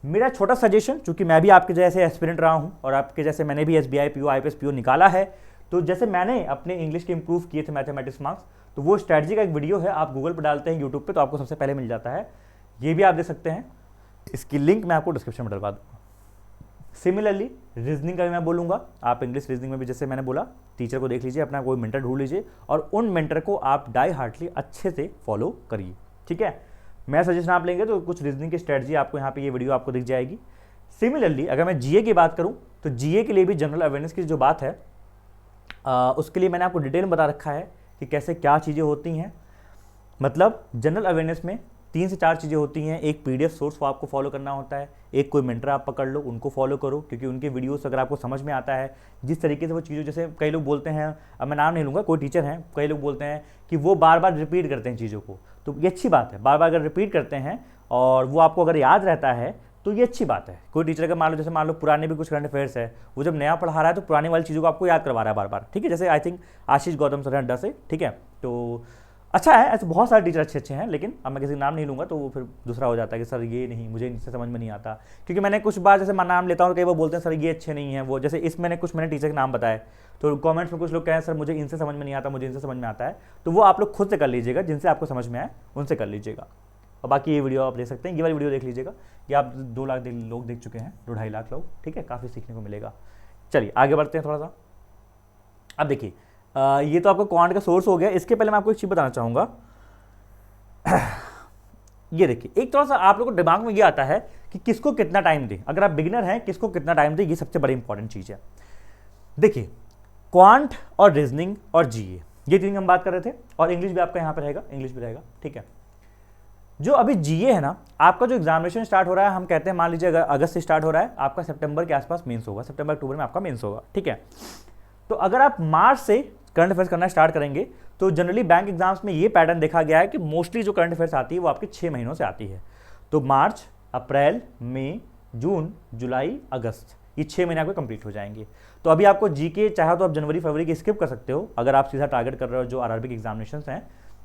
मेरा छोटा सजेशन, चूंकि मैं भी आपके जैसे एस्पिरेंट रहा हूँ और आपके जैसे मैंने भी SBI PO IPS PO निकाला है, तो जैसे मैंने अपने इंग्लिश के इंप्रूव किए थे मैथमेटिक्स मार्क्स, तो वो स्ट्रैटेजी का एक वीडियो है, आप गूगल पर डालते हैं यूट्यूब पे तो आपको सबसे पहले मिल जाता है, ये भी आप देख सकते हैं। इसकी लिंक मैं आपको डिस्क्रिप्शन में डलवा दूंगा। सिमिलरली रीजनिंग का भी मैं बोलूंगा, आप इंग्लिश रीजनिंग में भी जैसे मैंने बोला, टीचर को देख लीजिए, अपना कोई मेंटर ढूंढ लीजिए और उन मेंटर को आप डाई हार्टली अच्छे से फॉलो करिए। ठीक है, मैं सजेशन आप लेंगे तो कुछ रीजनिंग की स्ट्रेटजी आपको यहाँ पे ये वीडियो आपको दिख जाएगी। सिमिलरली अगर मैं GA की बात करूँ तो GA के लिए भी जनरल अवेयरनेस की जो बात है उसके लिए मैंने आपको डिटेल में बता रखा है कि कैसे क्या चीज़ें होती हैं। मतलब जनरल अवेयरनेस में 3 से 4 चीज़ें होती हैं। एक PDF सोर्स को आपको फॉलो करना होता है, एक कोई मेंटर आप पकड़ लो, उनको फॉलो करो, क्योंकि उनके वीडियोस अगर आपको समझ में आता है, जिस तरीके से वो चीज़ों, जैसे कई लोग बोलते हैं, अब मैं नाम नहीं लूँगा, कोई टीचर हैं, कई लोग बोलते हैं कि वो बार बार रिपीट करते हैं चीज़ों को, तो ये अच्छी बात है। बार बार अगर रिपीट करते हैं और वो आपको अगर याद रहता है तो ये अच्छी बात है। कोई टीचर अगर मान लो, जैसे मान लो पुराने भी कुछ करंट अफेयर्स है, वो जब नया पढ़ा रहा है तो पुरानी वाली चीज़ों को आपको याद करवा रहा है बार बार। ठीक है, जैसे I think Ashish Gautam sir अड्डा से। ठीक है, तो अच्छा है, ऐसे बहुत सारे टीचर अच्छे हैं, लेकिन अब मैं किसी का नाम नहीं लूँगा तो वो फिर दूसरा हो जाता है कि सर ये नहीं, मुझे इनसे समझ में नहीं आता। क्योंकि मैंने कुछ बार जैसे मैं नाम लेता हूँ, कई बार बोलते हैं सर ये अच्छे नहीं हैं वो, जैसे इस मैंने टीचर के नाम बताए, तो कमेंट्स में कुछ लोग कहें सर मुझे इनसे समझ में नहीं आता, मुझे इनसे समझ में आता है। तो वो आप लोग खुद से कर लीजिएगा, जिनसे आपको समझ में आए उनसे कर लीजिएगा। और बाकी ये वीडियो आप देख सकते हैं, ये वाली वीडियो देख लीजिएगा, ये आप 2 लाख लोग देख चुके हैं, 2-2.5 लाख लोग। ठीक है, काफ़ी सीखने को मिलेगा। चलिए आगे बढ़ते हैं थोड़ा सा। अब देखिए, ये तो आपका क्वांट का सोर्स हो गया। इसके पहले मैं आपको एक चीज़ बताना चाहूँगा। ये देखिए, एक थोड़ा सा आप लोगों को दिमाग में ये आता है कि किसको कितना टाइम दें। अगर आप बिगिनर हैं, किसको कितना टाइम दें, ये सबसे बड़ी इंपॉर्टेंट चीज़ है। देखिए, क्वांट और रीजनिंग और GA, ये 3 हम बात कर रहे थे, और इंग्लिश भी आपका यहाँ पे रहेगा, इंग्लिश भी रहेगा। ठीक है, जो अभी GA है ना, आपका जो एग्जामिनेशन स्टार्ट हो रहा है, हम कहते हैं मान लीजिए अगर अगस्त से स्टार्ट हो रहा है, आपका सितंबर के आसपास मेंस होगा, सितंबर अक्टूबर में आपका मेंस होगा। ठीक है, तो अगर आप मार्च से करंट अफेयर्स करना स्टार्ट करेंगे तो जनरली बैंक एग्जाम्स में ये पैटर्न देखा गया है कि मोस्टली जो करंट अफेयर्स आती है वो आपके 6 महीनों से आती है। तो मार्च, अप्रैल, मई, जून, जुलाई, अगस्त, ये 6 महीने आपके कंप्लीट हो जाएंगे। तो अभी आपको जीके चाहे तो आप जनवरी फरवरी की स्किप कर सकते हो, अगर आप सीधा टारगेट कर रहे हो जो आरआरबी के एग्जामिनेशन हैं,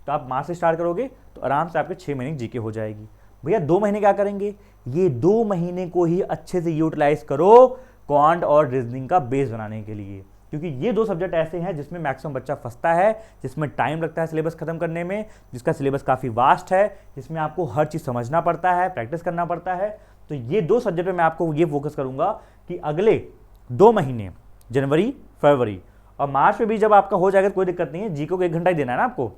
तो आप मार्च से स्टार्ट करोगे तो आराम से आपके 6 महीने की जीके हो जाएगी। भैया 2 महीने क्या करेंगे, ये 2 महीने को ही अच्छे से यूटिलाइज करो क्वांट और रीजनिंग का बेस बनाने के लिए, क्योंकि ये 2 सब्जेक्ट ऐसे हैं जिसमें मैक्सिमम बच्चा फंसता है, जिसमें टाइम लगता है सिलेबस खत्म करने में, जिसका सिलेबस काफ़ी वास्ट है, जिसमें आपको हर चीज़ समझना पड़ता है, प्रैक्टिस करना पड़ता है। तो ये 2 सब्जेक्ट में मैं आपको ये फोकस करूंगा कि अगले 2 महीने जनवरी, फरवरी और मार्च में भी जब आपका हो जाएगा तो कोई दिक्कत नहीं है, जीके को 1 घंटा ही देना है ना आपको।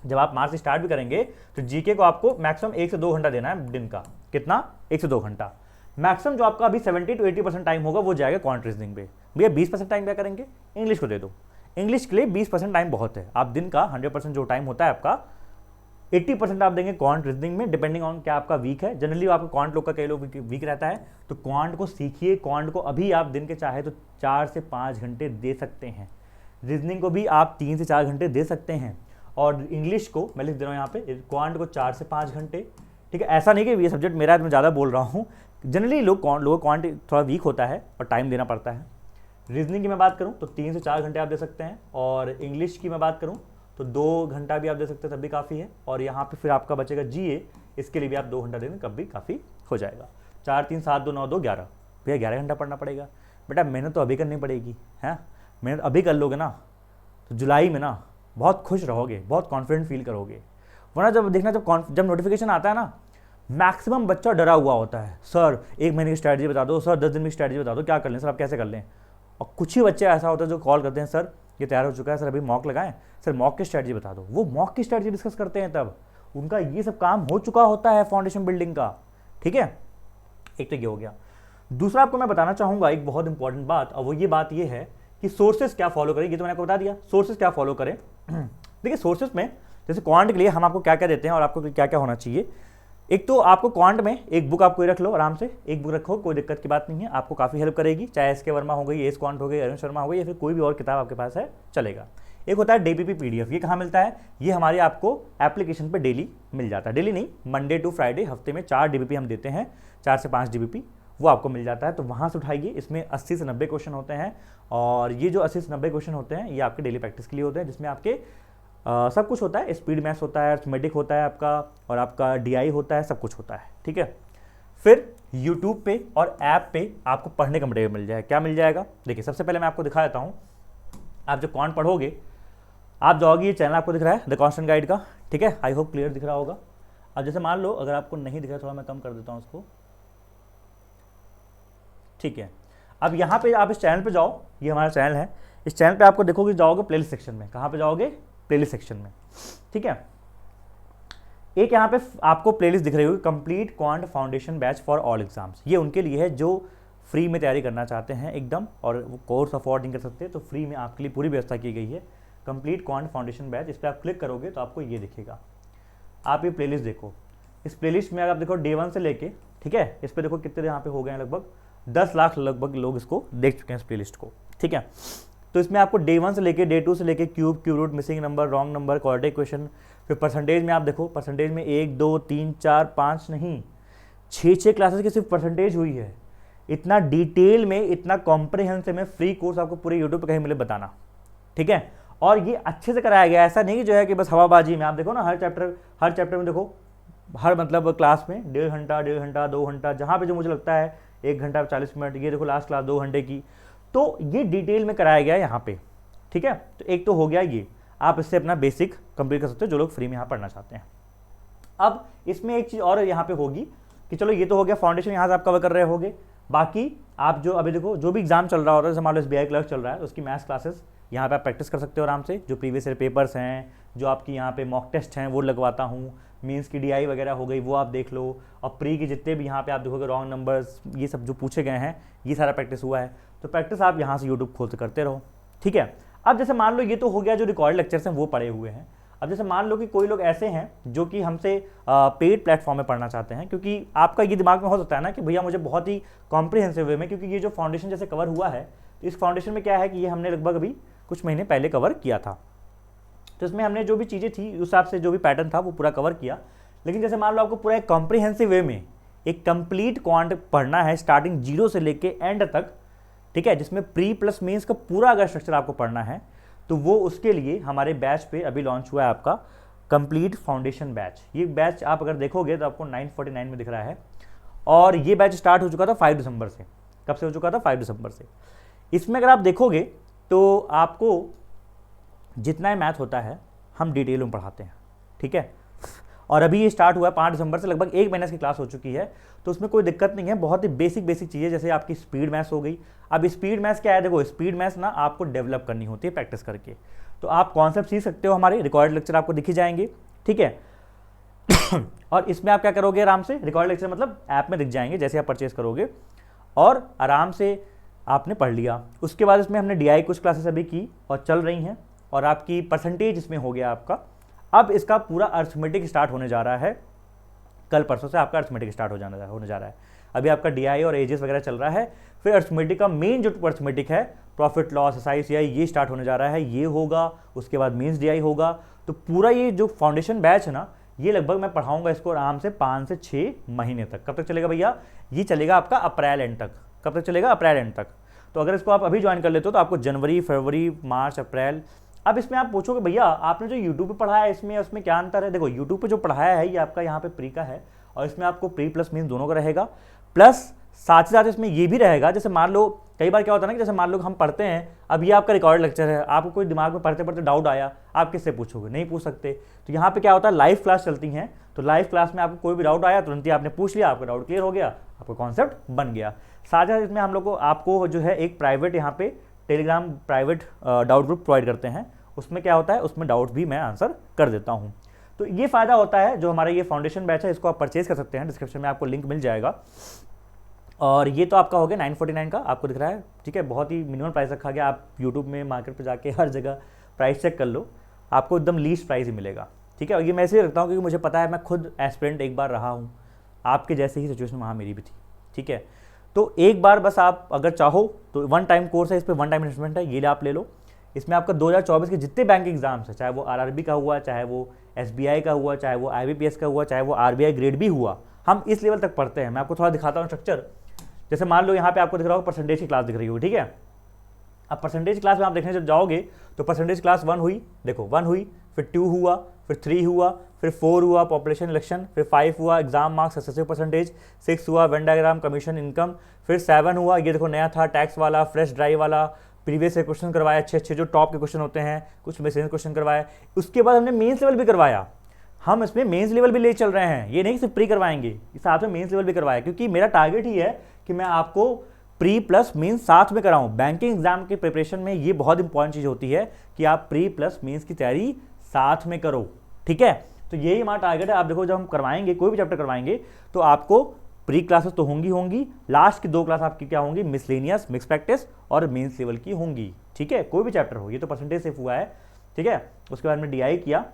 जब आप मार्च से स्टार्ट भी करेंगे तो जीके को आपको मैक्सिमम 1 से 2 घंटा देना है दिन का। कितना? 1 से 2 घंटा। मैक्सिमम जो आपका अभी 70 to 80% टाइम होगा वो जाएगा क्वांट रीजनिंग पे। भैया 20% टाइम क्या करेंगे, इंग्लिश को दे दो। इंग्लिश के लिए 20% टाइम बहुत है। आप दिन का 100% जो टाइम होता है आपका 80% आप देंगे क्वांट रीजनिंग में, डिपेंडिंग ऑन क्या आपका वीक है। जनरली आपका क्वांट लोग का कई लोग वीक रहता है, तो क्वांट को सीखिए। क्वांट को अभी आप दिन के चाहे तो 4 से 5 घंटे दे सकते हैं, रीजनिंग को भी आप 3 से 4 घंटे दे सकते हैं, और इंग्लिश को मैं लिख दे रहा हूँ यहाँ पे, क्वांट को 4 से 5 घंटे। ठीक है, ऐसा नहीं कि ये सब्जेक्ट मेरा है तो मैं ज़्यादा बोल रहा हूँ। जनरली लोगों क्वांट थोड़ा वीक होता है और टाइम देना पड़ता है। रीजनिंग की मैं बात करूँ तो 3 से 4 घंटे आप दे सकते हैं, और इंग्लिश की मैं बात करूँ तो 2 घंटा भी आप दे सकते हैं, तब भी काफ़ी है। और यहाँ पे फिर आपका बचेगा जीए, इसके लिए भी आप 2 घंटा देंगे कब भी काफ़ी हो जाएगा। 4, 3, 7, 2, 9, 2, 11। भैया 11 घंटा पढ़ना पड़ेगा। बेटा मेहनत तो अभी करनी पड़ेगी, है, मेहनत अभी कर लोगे ना तो जुलाई में ना बहुत खुश रहोगे, बहुत कॉन्फिडेंट फील करोगे। वरना जब देखना जब नोटिफिकेशन आता है ना, मैक्सिमम बच्चा डरा हुआ होता है, सर 1 महीने की स्ट्रैटेजी बता दो, सर 10 दिन की स्ट्रैटेजी बता दो, क्या कर लें सर, आप कैसे कर लें। और कुछ ही बच्चे ऐसा होता है जो कॉल करते हैं, सर ये तैयार हो चुका है, सर अभी मॉक लगाएं, सर मॉक की स्ट्रैटेजी बता दो। वो मॉक की स्ट्रैटेजी डिस्कस करते हैं, तब उनका ये सब काम हो चुका होता है फाउंडेशन बिल्डिंग का। ठीक है, एक तो ये हो गया। दूसरा आपको मैं बताना चाहूँगा एक बहुत इंपॉर्टेंट बात, और वो ये बात ये है कि सोर्सेज क्या फॉलो करें। ये तो मैंने आपको बता दिया, सोर्सेज क्या फॉलो करें। देखिए सोर्सेज में जैसे क्वांट के लिए हम आपको क्या क्या देते हैं और आपको क्या क्या होना चाहिए। एक तो आपको क्वांट में एक बुक आप कोई रख लो, आराम से एक बुक रखो, कोई दिक्कत की बात नहीं है, आपको काफ़ी हेल्प करेगी। चाहे एस के वर्मा हो गई, एस क्वांट हो गई, अरुण शर्मा हो गई, या फिर कोई भी और किताब आपके पास है चलेगा। एक होता है डीपीपी पीडीएफ, ये कहाँ मिलता है, ये हमारे आपको एप्लीकेशन पे डेली मिल जाता है। डेली नहीं, मंडे टू फ्राइडे हफ्ते में 4 डीपीपी हम देते हैं, 4 से 5 डीपीपी वो आपको मिल जाता है। तो वहाँ से उठाइए, इसमें 80 से 90 क्वेश्चन होते हैं, और ये जो 80 से 90 क्वेश्चन होते हैं ये आपके डेली प्रैक्टिस के लिए होते हैं, जिसमें आपके सब कुछ होता है, स्पीड मैथ्स होता है, अर्थमेटिक होता है आपका, और आपका डीआई होता है, सब कुछ होता है। ठीक है, फिर यूट्यूब पे और ऐप पे आपको पढ़ने का मटेरियल मिल जाएगा। क्या मिल जाएगा, देखिए सबसे पहले मैं आपको दिखा देता हूँ। आप जब क्वांट पढ़ोगे आप जाओगे, ये चैनल आपको दिख रहा है द कांस्टेंट गाइड का, ठीक है, आई होप क्लियर दिख रहा होगा। अब जैसे मान लो अगर आपको नहीं दिख रहा, थोड़ा मैं कम कर देता हूँ उसको, ठीक है। अब यहाँ पे आप इस चैनल पे जाओ, ये हमारा चैनल है, इस चैनल पे आपको देखोगे, जाओगे प्लेलिस्ट सेक्शन में। कहाँ पे जाओगे, प्लेलिस्ट सेक्शन में, ठीक है। एक यहाँ पे आपको प्लेलिस्ट दिख रही होगी, complete quant foundation batch for all exams. ये उनके लिए है जो फ्री में तैयारी करना चाहते हैं एकदम, और वो कोर्स अफोर्ड नहीं कर सकते, तो फ्री में आपके लिए पूरी व्यवस्था की गई है, कंप्लीट क्वांट फाउंडेशन बैच। इस पर आप क्लिक करोगे तो आपको ये दिखेगा। आप ये प्लेलिस्ट देखो, इस प्लेलिस्ट में अगर आप देखो डे 1 से लेके, ठीक है, इस पर देखो कितने यहाँ पे हो गए हैं, लगभग 10 लाख लगभग लोग इसको देख चुके हैं इस प्लेलिस्ट को, ठीक है। तो इसमें आपको डे 1 से लेके डे 2 से लेके cube root, missing number, wrong number, quadratic question, फिर परसेंटेज में आप देखो, परसेंटेज में 1 2 3 4 5 नहीं 6 क्लासेस की सिर्फ परसेंटेज हुई है। इतना डिटेल में, इतना कॉम्प्रिहेंसिव में फ्री कोर्स आपको पूरे यूट्यूब पे कहीं मिले बताना, ठीक है। और ये अच्छे से कराया गया, ऐसा नहीं कि जो है कि बस हवाबाजी में। आप देखो ना, हर चैप्टर में देखो, हर मतलब क्लास में 1.5 घंटा 2 घंटा, जहाँ पे जो मुझे लगता है 1 घंटा 40 मिनट, ये देखो लास्ट क्लास 2 घंटे की, तो ये डिटेल में कराया गया है यहाँ पे, ठीक है। तो एक तो हो गया ये, आप इससे अपना बेसिक कंप्लीट कर सकते हो जो लोग फ्री में यहाँ पढ़ना चाहते हैं। अब इसमें एक चीज़ और यहाँ पे होगी कि चलो ये तो हो गया फाउंडेशन, यहाँ से आप कवर कर रहे होगे। बाकी आप जो अभी देखो, जो भी एग्जाम चल रहा होता है, जैसे मान लो SBI क्लर्क चल रहा है, उसकी मैथ्स क्लासेस यहाँ पे आप प्रैक्टिस कर सकते हो आराम से। जो प्रीवियस ईयर पेपर्स हैं, जो आपकी यहाँ पे मॉक टेस्ट हैं वो लगवाता हूँ, मीन्स की DI वगैरह हो गई वो आप देख लो, और प्री के जितने भी यहाँ पे आप देखोगे रॉन्ग नंबर्स, ये सब जो पूछे गए हैं, ये सारा प्रैक्टिस हुआ है। तो प्रैक्टिस आप यहाँ से यूट्यूब खोल करते रहो, ठीक है। अब जैसे मान लो ये तो हो गया, जो रिकॉर्ड लेक्चर्स हैं वो पढ़े हुए हैं। अब जैसे मान लो कि कोई लोग ऐसे हैं जो कि हमसे पेड प्लेटफॉर्म में पढ़ना चाहते हैं, क्योंकि आपका ये दिमाग में हो सकता है ना कि भैया मुझे बहुत ही कॉम्प्रिहेंसिव वे में, क्योंकि ये जो फाउंडेशन जैसे कवर हुआ है, तो इस फाउंडेशन में क्या है कि ये हमने लगभग अभी कुछ महीने पहले कवर किया था। तो इसमें हमने जो भी चीज़ें थी उस हिसाब से जो भी पैटर्न था वो पूरा कवर किया। लेकिन जैसे मान लो आपको पूरा एक कॉम्प्रिहेंसिव वे में एक कंप्लीट क्वांट पढ़ना है स्टार्टिंग जीरो से लेके एंड तक, ठीक है, जिसमें प्री प्लस मेंस का पूरा अगर स्ट्रक्चर आपको पढ़ना है तो वो उसके लिए हमारे बैच पे अभी लॉन्च हुआ है आपका कंप्लीट फाउंडेशन बैच। ये बैच आप अगर देखोगे तो आपको 949 में दिख रहा है, और ये बैच स्टार्ट हो चुका था 5 दिसंबर से। कब से हो चुका था? 5 दिसंबर से। इसमें अगर आप देखोगे तो आपको जितना ही मैथ होता है हम डिटेल में पढ़ाते हैं, ठीक है। और अभी ये स्टार्ट हुआ है 5 दिसंबर से, लगभग 1 महीने की क्लास हो चुकी है, तो उसमें कोई दिक्कत नहीं है। बहुत ही बेसिक चीज़ें, जैसे आपकी स्पीड मैथ्स हो गई। अब स्पीड मैथ्स क्या है, देखो स्पीड मैथ्स ना आपको डेवलप करनी होती है प्रैक्टिस करके। तो आप कॉन्सेप्ट सीख सकते हो, हमारे रिकॉर्ड लेक्चर आपको दिख ही जाएंगे, ठीक है। और इसमें आप क्या करोगे, आराम से रिकॉर्ड लेक्चर मतलब ऐप में दिख जाएंगे जैसे आप परचेज करोगे, और आराम से आपने पढ़ लिया। उसके बाद इसमें हमने DI कुछ क्लासेस अभी की और चल रही हैं, और आपकी परसेंटेज इसमें हो गया आपका। अब इसका पूरा अर्थमेटिक स्टार्ट होने जा रहा है, कल परसों से आपका अर्थमेटिक स्टार्ट होने जा रहा है। अभी आपका DI और एजेस वगैरह चल रहा है, फिर अर्थमेटिक का मेन जो अर्थमेटिक है प्रॉफिट लॉस SI CI ये स्टार्ट होने जा रहा है, ये होगा। उसके बाद मीन्स DI होगा। तो पूरा ये जो फाउंडेशन बैच है ना, ये लगभग मैं पढ़ाऊंगा इसको आराम से 5 से 6 महीने तक। कब तक चलेगा भैया? ये चलेगा आपका अप्रैल एंड तक। कब तक चलेगा? अप्रैल एंड तक। तो अगर इसको आप अभी ज्वाइन कर लेते हो तो आपको जनवरी, फरवरी, मार्च, अप्रैल। अब इसमें आप पूछोगे भैया आपने जो यूट्यूब पे पढ़ाया है उसमें क्या अंतर है? देखो यूट्यूब पे जो पढ़ाया है ये आपका यहाँ पे प्री का है, और इसमें आपको प्री प्लस मीन्स दोनों का रहेगा। प्लस साथ ही साथ इसमें ये भी रहेगा, जैसे मान लो कई बार क्या होता है ना कि जैसे मान लो हम पढ़ते हैं, अब ये आपका रिकॉर्ड लेक्चर है, आपको कोई दिमाग में पढ़ते पढ़ते डाउट आया, आप किससे पूछोगे? नहीं पूछ सकते। तो यहाँ पे क्या होता है, लाइव क्लास चलती हैं, तो लाइव क्लास में आपको कोई भी डाउट आया तुरंत ही आपने पूछ लिया, आपका डाउट क्लियर हो गया, आपका कॉन्सेप्ट बन गया। साथ ही इसमें हम लोग को आपको जो है एक प्राइवेट यहाँ पे Telegram private doubt group provide करते हैं। उसमें क्या होता है, उसमें डाउट भी मैं आंसर कर देता हूँ। तो ये फ़ायदा होता है जो हमारा ये फाउंडेशन बैच है, इसको आप परचेज कर सकते हैं, डिस्क्रिप्शन में आपको लिंक मिल जाएगा। और ये तो आपका हो गया 949 का, आपको दिख रहा है, ठीक है। बहुत ही मिनिमम प्राइस रखा गया। आप यूट्यूब में मार्केट पे जाके हर जगह प्राइस चेक कर लो, आपको एकदम लीस्ट प्राइस ही मिलेगा, ठीक है। और ये मैं इसलिए रखता हूँ क्योंकि मुझे पता है, मैं खुद एस्पिरेंट एक बार रहा हूँ, आपके जैसे ही सिचुएशन वहाँ मेरी भी थी, ठीक है। तो एक बार बस आप अगर चाहो तो 1 टाइम कोर्स है, इस पर 1 टाइम इन्वेस्टमेंट है, ये आप ले लो। इसमें आपका 2024 के जितने बैंक एग्जाम्स है, चाहे वो RRB का हुआ, चाहे वो SBI का हुआ, चाहे वो IBPS का हुआ, चाहे वो RBI ग्रेड भी हुआ, हम इस लेवल तक पढ़ते हैं। मैं आपको थोड़ा दिखाता हूँ स्ट्रक्चर। जैसे मान लो यहाँ पे आपको दिख रहा होगा परसेंटेज की क्लास दिख रही होगी, ठीक है। अब परसेंटेज क्लास में आप देखने जब जाओगे तो परसेंटेज क्लास 1 हुई, देखो 1 हुई, फिर 2 हुआ, फिर 3 हुआ, फिर 4 हुआ पॉपुलेशन इलेक्शन, फिर 5 हुआ एग्जाम मार्क्स सक्सेसिव परसेंटेज, 6 हुआ वेन डायग्राम कमीशन इनकम, फिर 7 हुआ, ये देखो नया था टैक्स वाला, फ्रेश ड्राइव वाला, प्रीवियस से क्वेश्चन करवाए अच्छे जो टॉप के क्वेश्चन होते हैं, कुछ मिसलेनियस क्वेश्चन करवाए। उसके बाद हमने मेंस लेवल भी करवाया, हम इसमें मेंस लेवल भी ले चल रहे हैं, ये नहीं सिर्फ प्री करवाएंगे, साथ में मेंस लेवल भी करवाया, क्योंकि मेरा टारगेट ही है कि मैं आपको प्री प्लस मेंस साथ में कराऊं। बैंकिंग एग्जाम के प्रिपरेशन में ये बहुत इंपॉर्टेंट चीज़ होती है कि आप प्री प्लस मेंस की तैयारी साथ में करो, ठीक है। तो यही हमारा टारगेट है। आप देखो जब हम करवाएंगे कोई भी चैप्टर करवाएंगे तो आपको प्री क्लासेस तो होंगी, लास्ट की 2 क्लास आपकी क्या होंगी, मिसलेनियस, मिक्स प्रैक्टिस और मेंस लेवल की होंगी, ठीक है। कोई भी चैप्टर हो, ये तो परसेंटेज से हुआ है, ठीक है। उसके बाद में DI किया,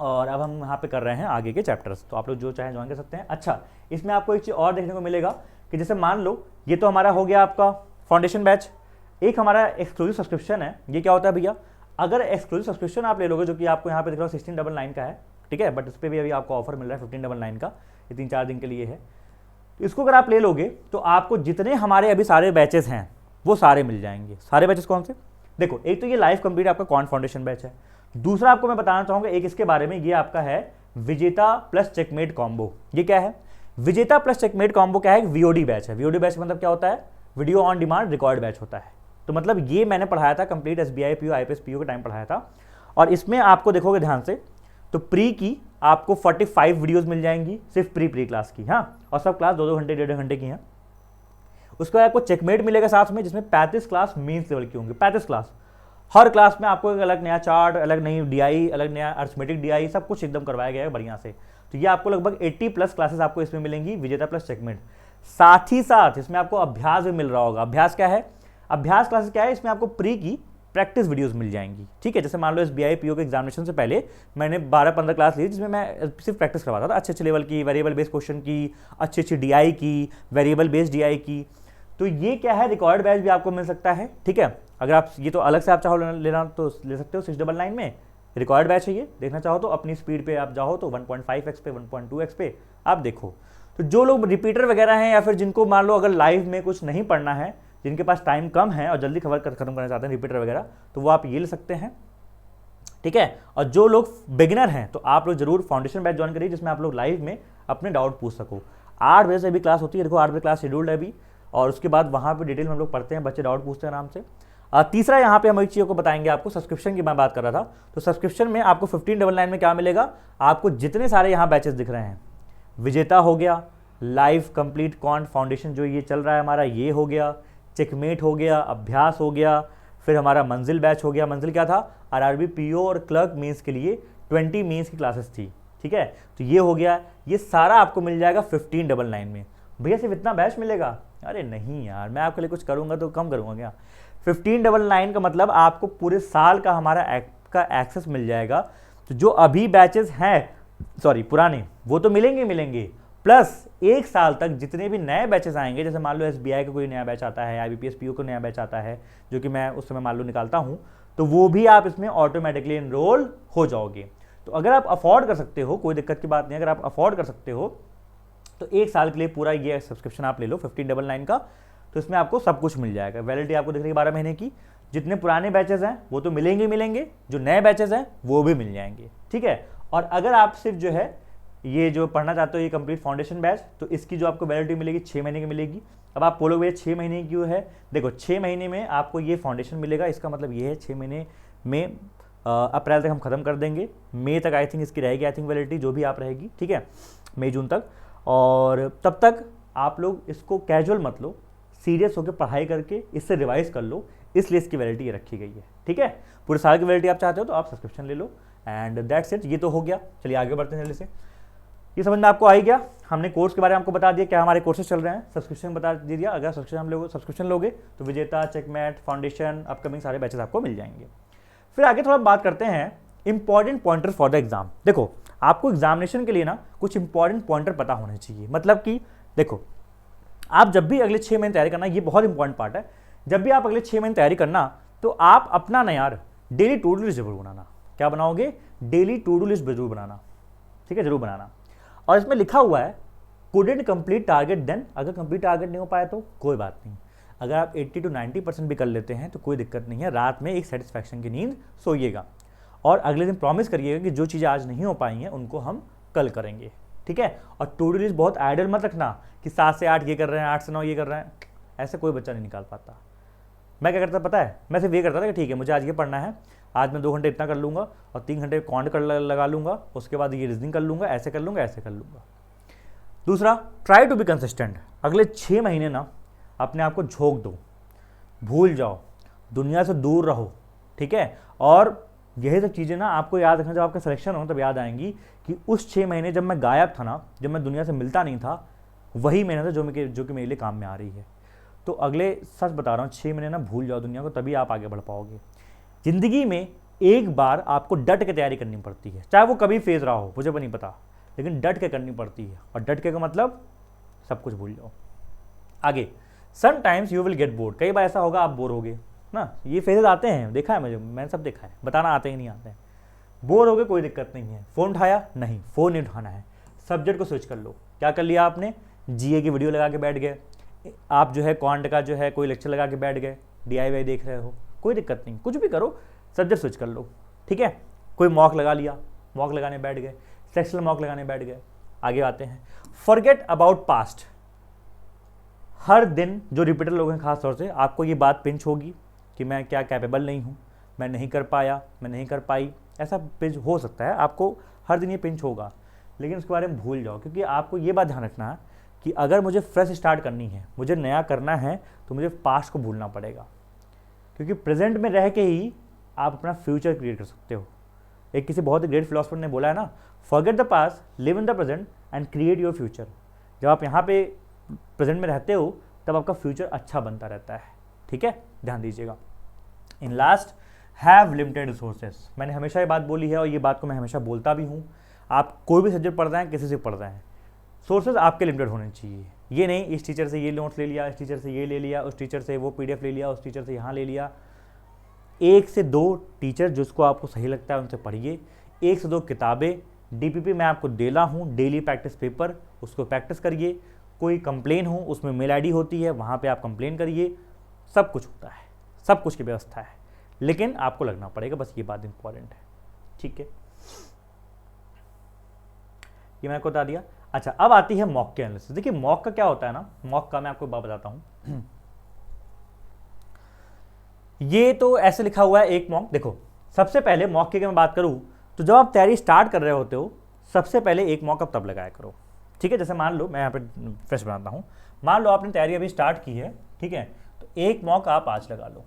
और अब हम यहाँ पे कर रहे हैं आगे के चैप्टर्स, तो आप लोग जो चाहें ज्वाइन कर सकते हैं। अच्छा, इसमें आपको एक चीज़ और देखने को मिलेगा कि जैसे मान लो ये तो हमारा हो गया आपका फाउंडेशन बैच, एक हमारा एक्सक्लूसिव सब्सक्रिप्शन है। ये क्या होता है भैया, अगर एक्सक्लूसिव सब्सक्रिप्शन आप ले लोगे, जो कि आपको यहाँ पे दिख रहा है 1699 का है, ठीक है, बट इस पर भी अभी आपको ऑफर मिल रहा है 1599 का, ये 3-4 दिन के लिए है। तो इसको अगर आप ले लोगे तो आपको जितने हमारे अभी सारे बैचेस हैं वो सारे मिल जाएंगे। सारे बैचेस कौन से, देखो एक तो ये लाइव कंप्लीट आपका क्वांट फाउंडेशन बैच है। दूसरा आपको मैं बताना चाहूंगा एक इसके बारे में, ये आपका है विजेता प्लस चेकमेट कॉम्बो। ये क्या है, विजेता प्लस चेकमेट कॉम्बो क्या है, VOD बैच है। VOD बैच मतलब क्या होता है, video on demand record batch होता है। तो मतलब ये मैंने पढ़ाया था complete SBI PO IPS PO के टाइम पढ़ाया था, और इसमें आपको देखोगे ध्यान से तो प्री की आपको 45 वीडियोस मिल जाएंगी सिर्फ प्री क्लास की, हाँ, और सब क्लास 2-2 घंटे 1.5 घंटे की हैं। उसके बाद आपको चेकमेट मिलेगा साथ में, जिसमें 35 क्लास मेंस लेवल की होंगी, 35 क्लास। हर क्लास में आपको एक अलग नया चार्ट, अलग नई DI, अलग नया अर्थमेटिक DI, सब कुछ एकदम करवाया गया है बढ़िया से। तो ये आपको लगभग 80+ क्लासेस आपको इसमें मिलेंगी, विजेता प्लस चेकमेट। साथ ही साथ इसमें आपको अभ्यास भी मिल रहा होगा। अभ्यास क्या है, अभ्यास क्लासेस क्या है, इसमें आपको प्री की प्रैक्टिस वीडियोस मिल जाएंगी, ठीक है। जैसे मान लो SBI PO के एग्जामिनेशन से पहले मैंने 12-15 क्लास ली, जिसमें मैं सिर्फ प्रैक्टिस करवाता था, अच्छे लेवल की, वेरिएबल बेस्ड क्वेश्चन की, अच्छी DI की, वेरिएबल बेस्ड DI की। तो ये क्या है, रिकॉर्ड बैच भी आपको मिल सकता है, ठीक है। अगर आप ये तो अलग से आप चाहो लेना तो ले सकते हो 699 में, रिक्वायर्ड बैच है ये, देखना चाहो तो अपनी स्पीड पे आप जाओ तो 1.5x पे 1.2x पे आप देखो। तो जो लोग रिपीटर वगैरह हैं या फिर जिनको मान लो अगर लाइव में कुछ नहीं पढ़ना है, जिनके पास टाइम कम है और जल्दी खत्म करना चाहते हैं रिपीटर वगैरह, तो वो आप ये ले सकते हैं, ठीक है। और जो लोग बिगिनर हैं तो आप लोग जरूर फाउंडेशन बैच ज्वाइन करिए, जिसमें आप लोग लाइव में अपने डाउट पूछ सको। 8 बजे से भी क्लास होती है, देखो 8 बजे क्लास शेड्यूल्ड है अभी, और उसके बाद वहाँ पे डिटेल में हम लोग पढ़ते हैं, बच्चे डाउट पूछते हैं आराम से। तीसरा यहाँ पे हम एक चीज़ को बताएंगे आपको, सब्सक्रिप्शन की मैं बात कर रहा था। तो सब्सक्रिप्शन में आपको 1599 में क्या मिलेगा, आपको जितने सारे यहाँ बैचेस दिख रहे हैं, विजेता हो गया, लाइव कंप्लीट क्वांट फाउंडेशन जो ये चल रहा है हमारा ये हो गया, चेकमेट हो गया, अभ्यास हो गया, फिर हमारा मंजिल बैच हो गया। मंजिल क्या था, आरआरबी पीओ और क्लर्क मेंस के लिए 20 मेंस की क्लासेस थी, ठीक है। तो ये हो गया, ये सारा आपको मिल जाएगा 1599 में। भैया सिर्फ इतना बैच मिलेगा, अरे नहीं यार, मैं आपके लिए कुछ करूंगा तो कम करूंगा क्या। 1599 का मतलब आपको पूरे साल का हमारा का एक्सेस मिल जाएगा। तो जो अभी बैचेस हैं, सॉरी पुराने, वो तो मिलेंगे, प्लस एक साल तक जितने भी नए बैचेस आएंगे, जैसे मान लो SBI का कोई नया बैच आता है, IBPS PO का नया बैच आता है, जो कि मैं उस समय मान लो निकालता हूँ, तो वो भी आप इसमें ऑटोमेटिकली एनरोल हो जाओगे। तो अगर आप अफोर्ड कर सकते हो, कोई दिक्कत की बात नहीं, अगर आप अफोर्ड कर सकते हो तो एक साल के लिए पूरा ये सब्सक्रिप्शन आप ले लो 1599 का। तो इसमें आपको सब कुछ मिल जाएगा। वैलिडिटी आपको दिख रही है 12 महीने की। जितने पुराने बैचेस हैं वो तो मिलेंगे, जो नए बैचेस हैं वो भी मिल जाएंगे, ठीक है। और अगर आप सिर्फ जो है ये जो पढ़ना चाहते हो ये कंप्लीट फाउंडेशन बैच, तो इसकी जो आपको वैलिडिटी मिलेगी 6 महीने की मिलेगी। अब आप बोलोगे 6 महीने क्यों है, देखो 6 महीने में आपको ये फाउंडेशन मिलेगा, इसका मतलब ये है 6 महीने में अप्रैल तक हम खत्म कर देंगे, मई तक आई थिंक इसकी रहेगी, आई थिंक वैलिडिटी जो भी आप रहेगी, ठीक है, मई जून तक। और तब तक आप लोग इसको कैजुअल मत लो, सीरियस होकर पढ़ाई करके इससे रिवाइज कर लो, इसलिए इसकी वैलिडिटी ये रखी गई है, ठीक है। पूरे साल की वैलिडिटी आप चाहते हो तो आप सब्सक्रिप्शन ले लो, एंड दैट्स इट। ये तो हो गया, चलिए आगे बढ़ते हैं जल्दी से। ये समझ में आपको आ ही गया, हमने कोर्स के बारे में आपको बता दिया, क्या हमारे कोर्सेज चल रहे हैं, सब्सक्रिप्शन बता दिया। अगर सब्सक्रिप्शन लोगे तो विजेता, चेकमेट, फाउंडेशन, अपकमिंग सारे बैचेस आपको मिल जाएंगे। फिर आगे थोड़ा बात करते हैं important pointer for the exam. देखो आपको एग्जामिनेशन के लिए ना कुछ इंपॉर्टेंट पॉइंटर पता होने चाहिए। मतलब कि देखो आप जब भी अगले 6 महीने तैयारी करना, ये बहुत इंपॉर्टेंट पार्ट है, जब भी आप अगले 6 महीने तैयारी करना तो आप अपना ना यार डेली टू डू लिस्ट जरूर बनाना। क्या बनाओगे, डेली टू डू लिस्ट जरूर बनाना, ठीक है, जरूर बनाना। और इसमें लिखा हुआ है कुडंट कंप्लीट टारगेट देन, अगर कंप्लीट टारगेट नहीं हो पाए तो कोई बात नहीं, अगर आप 80 to 90% भी कर लेते हैं तो कोई दिक्कत नहीं है, रात में एक सेटिस्फैक्शन की नींद सोइएगा। और अगले दिन प्रॉमिस करिएगा कि जो चीज़ें आज नहीं हो पाई हैं उनको हम कल करेंगे, ठीक है। और टू डू लिस्ट बहुत आइडल मत रखना कि 7 से 8 ये कर रहे हैं, 8 से 9 ये कर रहे हैं, ऐसे कोई बच्चा नहीं निकाल पाता। मैं क्या करता पता है, मैं सिर्फ ये करता था कि ठीक है मुझे आज ये पढ़ना है, आज मैं 2 घंटे इतना कर लूँगा और 3 घंटे कॉन्ट कर लगा लूँगा, उसके बाद ये रीजनिंग कर लूँगा, ऐसे कर लूँगा, ऐसे कर लूँगा। दूसरा, ट्राई टू बी कंसिस्टेंट। अगले 6 महीने ना अपने आप को झोंक दो, भूल जाओ, दुनिया से दूर रहो, ठीक है। और यही सब चीज़ें ना आपको याद रखना, जब आपका सिलेक्शन हो तब याद आएंगी कि उस 6 महीने जब मैं गायब था ना, जब मैं दुनिया से मिलता नहीं था, वही मेहनत है जो कि मेरे लिए काम में आ रही है। तो अगले सच बता रहा हूँ 6 महीने ना भूल जाओ दुनिया को, तभी आप आगे बढ़ पाओगे। ज़िंदगी में एक बार आपको डट के तैयारी करनी पड़ती है, चाहे वो कभी फेज रहा हो मुझे भी नहीं पता, लेकिन डट के करनी पड़ती है। और डट के का मतलब सब कुछ भूल जाओ। आगे, sometimes you will get bored, कई बार ऐसा होगा आप बोर होगे ना, ये फेजेस आते हैं, देखा है मैंने सब देखा है, बताना आते ही नहीं आते हैं। बोर हो गए कोई दिक्कत नहीं है, फ़ोन उठाया नहीं, फ़ोन नहीं उठाना है, सब्जेक्ट को स्विच कर लो। क्या कर लिया आपने, जीए की वीडियो लगा के बैठ गए, आप जो है क्वांट का जो है कोई लेक्चर लगा के बैठ गए, DIY देख रहे हो, कोई दिक्कत नहीं, कुछ भी करो, सब्जेक्ट स्विच कर लो, ठीक है। कोई मॉक लगा लिया, मॉक लगाने बैठ गए, सेक्शनल मॉक लगाने बैठ गए। आगे आते हैं, फॉरगेट अबाउट पास्ट। हर दिन जो रिपीटर लोग हैं खास तौर से आपको ये बात पिंच होगी कि मैं क्या कैपेबल नहीं हूँ, मैं नहीं कर पाया, मैं नहीं कर पाई, ऐसा पिंच हो सकता है आपको, हर दिन ये पिंच होगा, लेकिन उसके बारे में भूल जाओ। क्योंकि आपको ये बात ध्यान रखना है कि अगर मुझे फ्रेश स्टार्ट करनी है, मुझे नया करना है, तो मुझे पास्ट को भूलना पड़ेगा। क्योंकि प्रेजेंट में रह के ही आप अपना फ्यूचर क्रिएट कर सकते हो। एक किसी बहुत ही ग्रेट फिलोसफर ने बोला है ना, forget the past, live in the present and create your future. जब आप यहाँ पे प्रेजेंट में रहते हो तब आपका फ्यूचर अच्छा बनता रहता है, ठीक है, ध्यान दीजिएगा। In last, have limited resources. मैंने हमेशा ये बात बोली है और ये बात को मैं हमेशा बोलता भी हूँ। आप कोई भी सब्जेक्ट पढ़ रहे हैं, किसी से पढ़ रहे हैं, सोर्सेज आपके लिमिटेड होने चाहिए। ये नहीं इस टीचर से ये नोट्स ले लिया, इस टीचर से ये ले लिया, उस टीचर से वो PDF ले लिया, उस टीचर से यहाँ ले लिया, 1 से 2 टीचर जिसको आपको सही लगता है उनसे पढ़िए, 1 से 2 किताबें, डीपीपी मैं आपको दे रहा हूँ, डेली प्रैक्टिस पेपर, उसको प्रैक्टिस करिए। कोई कंप्लेन हो उसमें मेल आईडी होती है, वहाँ पे आप कंप्लेन करिए, सब कुछ होता है, सब कुछ की व्यवस्था है, लेकिन आपको लगना पड़ेगा, बस ये बात इंपॉर्टेंट है, ठीक है। ये मैंने आपको बता दिया। अच्छा, अब आती है मॉक के एनालिसिस। देखिए मॉक का क्या होता है ना, मॉक का मैं आपको बात बताता हूँ। ये तो ऐसे लिखा हुआ है एक मॉक। देखो सबसे पहले मॉक की अगर मैं बात करूँ तो जब आप तैयारी स्टार्ट कर रहे होते हो सबसे पहले एक मॉक आप तब लगाया करो, ठीक है। जैसे मान लो मैं यहाँ पे फ्रेश बनाता हूँ, मान लो आपने तैयारी अभी स्टार्ट की है, ठीक है, तो एक मॉक आप आज लगा लो।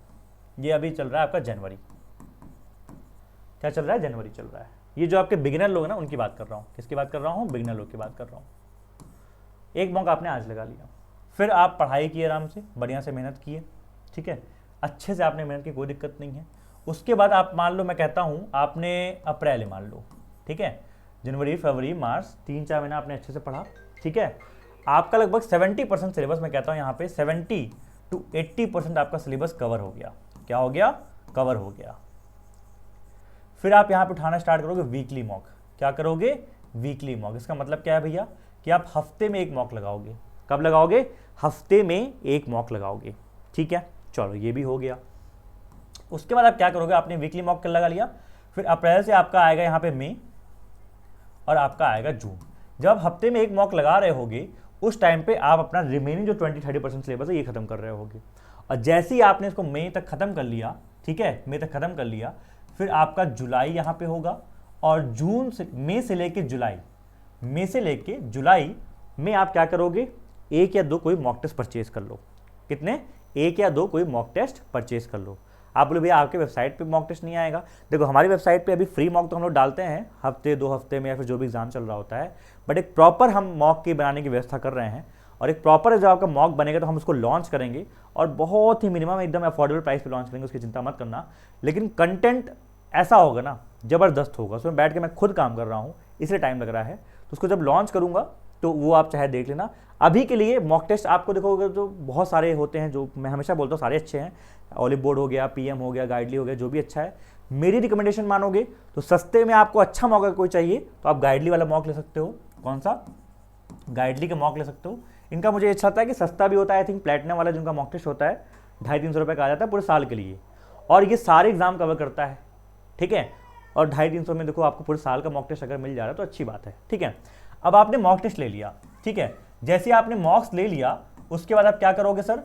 ये अभी चल रहा है आपका जनवरी, क्या चल रहा है, जनवरी चल रहा है। ये जो आपके बिगिनर लोग हैं ना उनकी बात कर रहा हूँ, किसकी बात कर रहा हूँ, बिगिनर लोग की बात कर रहा हूँ। एक मॉक आपने आज लगा लिया, फिर आप पढ़ाई किए आराम से, बढ़िया से मेहनत किए, ठीक है, अच्छे से आपने मेहनत की, कोई दिक्कत नहीं है। उसके बाद आप मान लो, मैं कहता हूँ आपने अप्रैल मान लो, ठीक है, जनवरी फरवरी मार्च 3-4 महीना आपने अच्छे से पढ़ा, ठीक है, आपका लगभग 70% सिलेबस, मैं कहता हूँ यहाँ पे 70 to 80% आपका सिलेबस कवर हो गया। क्या हो गया, कवर हो गया। फिर आप यहाँ पे उठाना स्टार्ट करोगे वीकली मॉक। क्या करोगे, वीकली मॉक। इसका मतलब क्या है भैया कि आप हफ्ते में एक मॉक लगाओगे। कब लगाओगे, हफ्ते में एक मॉक लगाओगे, ठीक है। चलो ये भी हो गया। उसके बाद आप क्या करोगे, आपने वीकली मॉक कर लगा लिया, फिर अप्रैल से आपका आएगा यहाँ पे मई और आपका आएगा जून। जब आप हफ्ते में एक मॉक लगा रहे होगे उस टाइम पे आप अपना रिमेनिंग जो 20-30% सिलेबस है ये खत्म कर रहे होगे। और जैसे ही आपने इसको मई तक खत्म कर लिया, ठीक है, मई तक खत्म कर लिया, फिर आपका जुलाई यहाँ पे होगा और जून से मई से लेके जुलाई, मई से लेके जुलाई में आप क्या करोगे, 1 या 2 कोई मॉक टेस्ट परचेज कर लो। कितने, 1 या 2 कोई मॉक टेस्ट परचेज कर लो। आप बोले भैया आपके वेबसाइट पे मॉक टेस्ट नहीं आएगा। देखो हमारी वेबसाइट पे अभी फ्री मॉक तो हम लोग डालते हैं हफ्ते 2 हफ्ते में या फिर जो भी एग्जाम चल रहा होता है, बट एक प्रॉपर हम मॉक की बनाने की व्यवस्था कर रहे हैं और एक प्रॉपर जब आपका मॉक बनेगा तो हम उसको लॉन्च करेंगे और बहुत ही मिनिमम एकदम अफोर्डेबल प्राइस पे लॉन्च करेंगे, उसकी चिंता मत करना। लेकिन कंटेंट ऐसा होगा ना, ज़बरदस्त होगा, उसमें बैठ के मैं खुद काम कर रहा हूँ इसलिए टाइम लग रहा है, तो उसको जब लॉन्च करूँगा तो वो आप चाहे देख लेना। अभी के लिए मॉक टेस्ट आपको देखोगे तो बहुत सारे होते हैं, जो मैं हमेशा बोलता हूँ सारे अच्छे हैं, ऑलिव बोर्ड हो गया, पीएम हो गया, गाइडली हो गया, जो भी अच्छा है। मेरी रिकमेंडेशन मानोगे तो सस्ते में आपको अच्छा मॉक कोई चाहिए तो आप गाइडली वाला मॉक ले सकते हो। कौन सा, गाइडली के मॉक ले सकते हो। इनका मुझे अच्छा लगता है कि सस्ता भी होता है, आई थिंक प्लेटिनम वाला जिनका मॉक टेस्ट होता है 250-300 रुपये का आ जाता है पूरे साल के लिए, और ये सारे एग्जाम कवर करता है, ठीक है। और 250-300 में देखो आपको पूरे साल का मॉक टेस्ट अगर मिल जा रहा है तो अच्छी बात है, ठीक है। अब आपने मॉक टेस्ट ले लिया, ठीक है, जैसे आपने मॉक्स ले लिया उसके बाद आप क्या करोगे सर,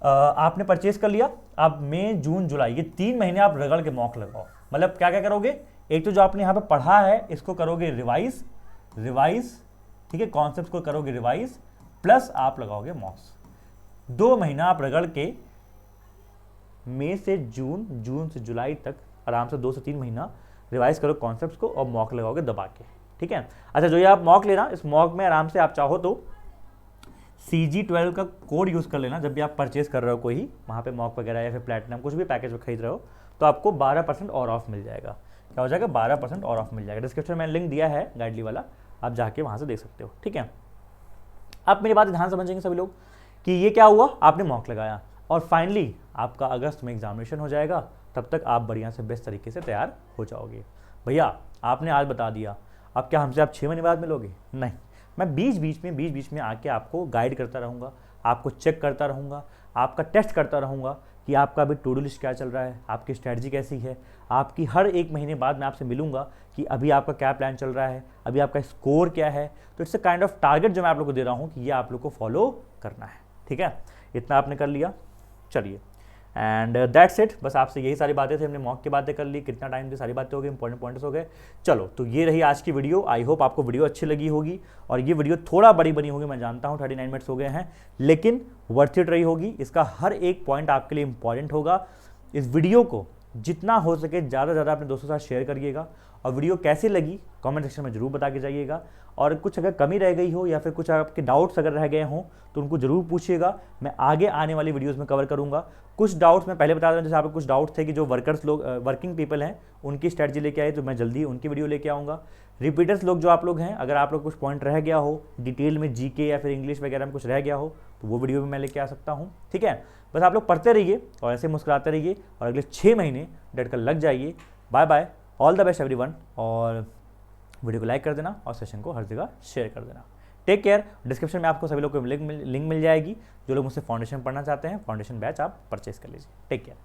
आपने परचेज कर लिया, आप मई जून जुलाई ये 3 महीने आप रगड़ के मॉक लगाओ। मतलब क्या क्या करोगे, एक तो जो आपने यहाँ पे पढ़ा है इसको करोगे रिवाइज, ठीक है, कॉन्सेप्ट को करोगे रिवाइज, प्लस आप लगाओगे मॉक्स। 2 महीना आप रगड़ के मई से जून, जून से जुलाई तक आराम से 2 से 3 महीना रिवाइज करो कॉन्सेप्ट्स को और मॉक लगाओगे दबा के, ठीक है। अच्छा, जो ये आप मॉक लेना, इस मॉक में आराम से आप चाहो तो CG12 का कोड यूज़ कर लेना। जब भी आप परचेज कर रहे हो कोई वहाँ पे मॉक वगैरह या फिर प्लेटिनम कुछ भी पैकेज में खरीद रहे हो तो आपको 12% और ऑफ मिल जाएगा। क्या हो जाएगा, 12% और ऑफ मिल जाएगा। डिस्क्रिप्शन में लिंक दिया है गाइडली वाला, आप जाके वहाँ से देख सकते हो, ठीक है। अब मेरी बात ध्यान समझेंगे सभी लोग कि ये क्या हुआ, आपने मॉक लगाया और फाइनली आपका अगस्त में एग्जामिनेशन हो जाएगा, तब तक आप बढ़िया से बेस्ट तरीके से तैयार हो जाओगे। भैया आपने आज बता दिया, अब क्या हमसे आप 6 महीने बाद मिलोगे, नहीं, मैं बीच बीच में आके आपको गाइड करता रहूँगा, आपको चेक करता रहूँगा, आपका टेस्ट करता रहूँगा कि आपका अभी टू डू लिस्ट क्या चल रहा है, आपकी स्ट्रैटेजी कैसी है। आपकी हर 1 महीने बाद मैं आपसे मिलूंगा कि अभी आपका क्या प्लान चल रहा है, अभी आपका स्कोर क्या है। तो it's a kind of target जो मैं आप लोग को दे रहा हूँ कि ये आप लोग को फॉलो करना है, ठीक है। इतना आपने कर लिया, चलिए, एंड दैट्स इट। बस आपसे यही सारी बातें थी, हमने मॉक की बातें कर ली, कितना टाइम थी, सारी बातें हो गई, इंपॉर्टेंट पॉइंट्स हो गए। चलो, तो ये रही आज की वीडियो। आई होप आपको वीडियो अच्छी लगी होगी और ये वीडियो थोड़ा बड़ी बनी होगी, मैं जानता हूँ 39 मिनट्स हो गए हैं, लेकिन वर्थ इट रही होगी। इसका हर एक पॉइंट आपके लिए इंपॉर्टेंट होगा। इस वीडियो को जितना हो सके ज़्यादा से ज़्यादा अपने दोस्तों के साथ शेयर करिएगा और वीडियो कैसी लगी कमेंट सेक्शन में जरूर बता के जाइएगा। और कुछ अगर कमी रह गई हो या फिर कुछ आपके डाउट्स अगर रह गए हों तो उनको जरूर पूछिएगा, मैं आगे आने वाली वीडियोस में कवर करूंगा। कुछ डाउट्स मैं पहले बता दूं, जैसे आपको कुछ डाउट्स थे कि जो वर्किंग पीपल हैं उनकी स्ट्रैटेजी लेके आए, तो मैं जल्दी उनकी वीडियो लेके आऊँगा। रिपीटर्स लोग जो आप लोग हैं, अगर आप लोग कुछ पॉइंट रह गया हो डिटेल में जीके या फिर इंग्लिश वगैरह में कुछ रह गया हो तो वो वीडियो भी मैं लेके आ सकता हूँ, ठीक है। बस आप लोग पढ़ते रहिए और ऐसे मुस्कुराते रहिए और अगले 6 महीने डट कर लग जाइए। Bye bye, all the best everyone, और वीडियो को लाइक कर देना और सेशन को हर जगह शेयर कर देना। Take care. डिस्क्रिप्शन में आपको सभी लोग को लिंक मिल जाएगी। जो लोग मुझसे फाउंडेशन पढ़ना चाहते हैं, फाउंडेशन बैच आप परचेस कर लीजिए। Take care.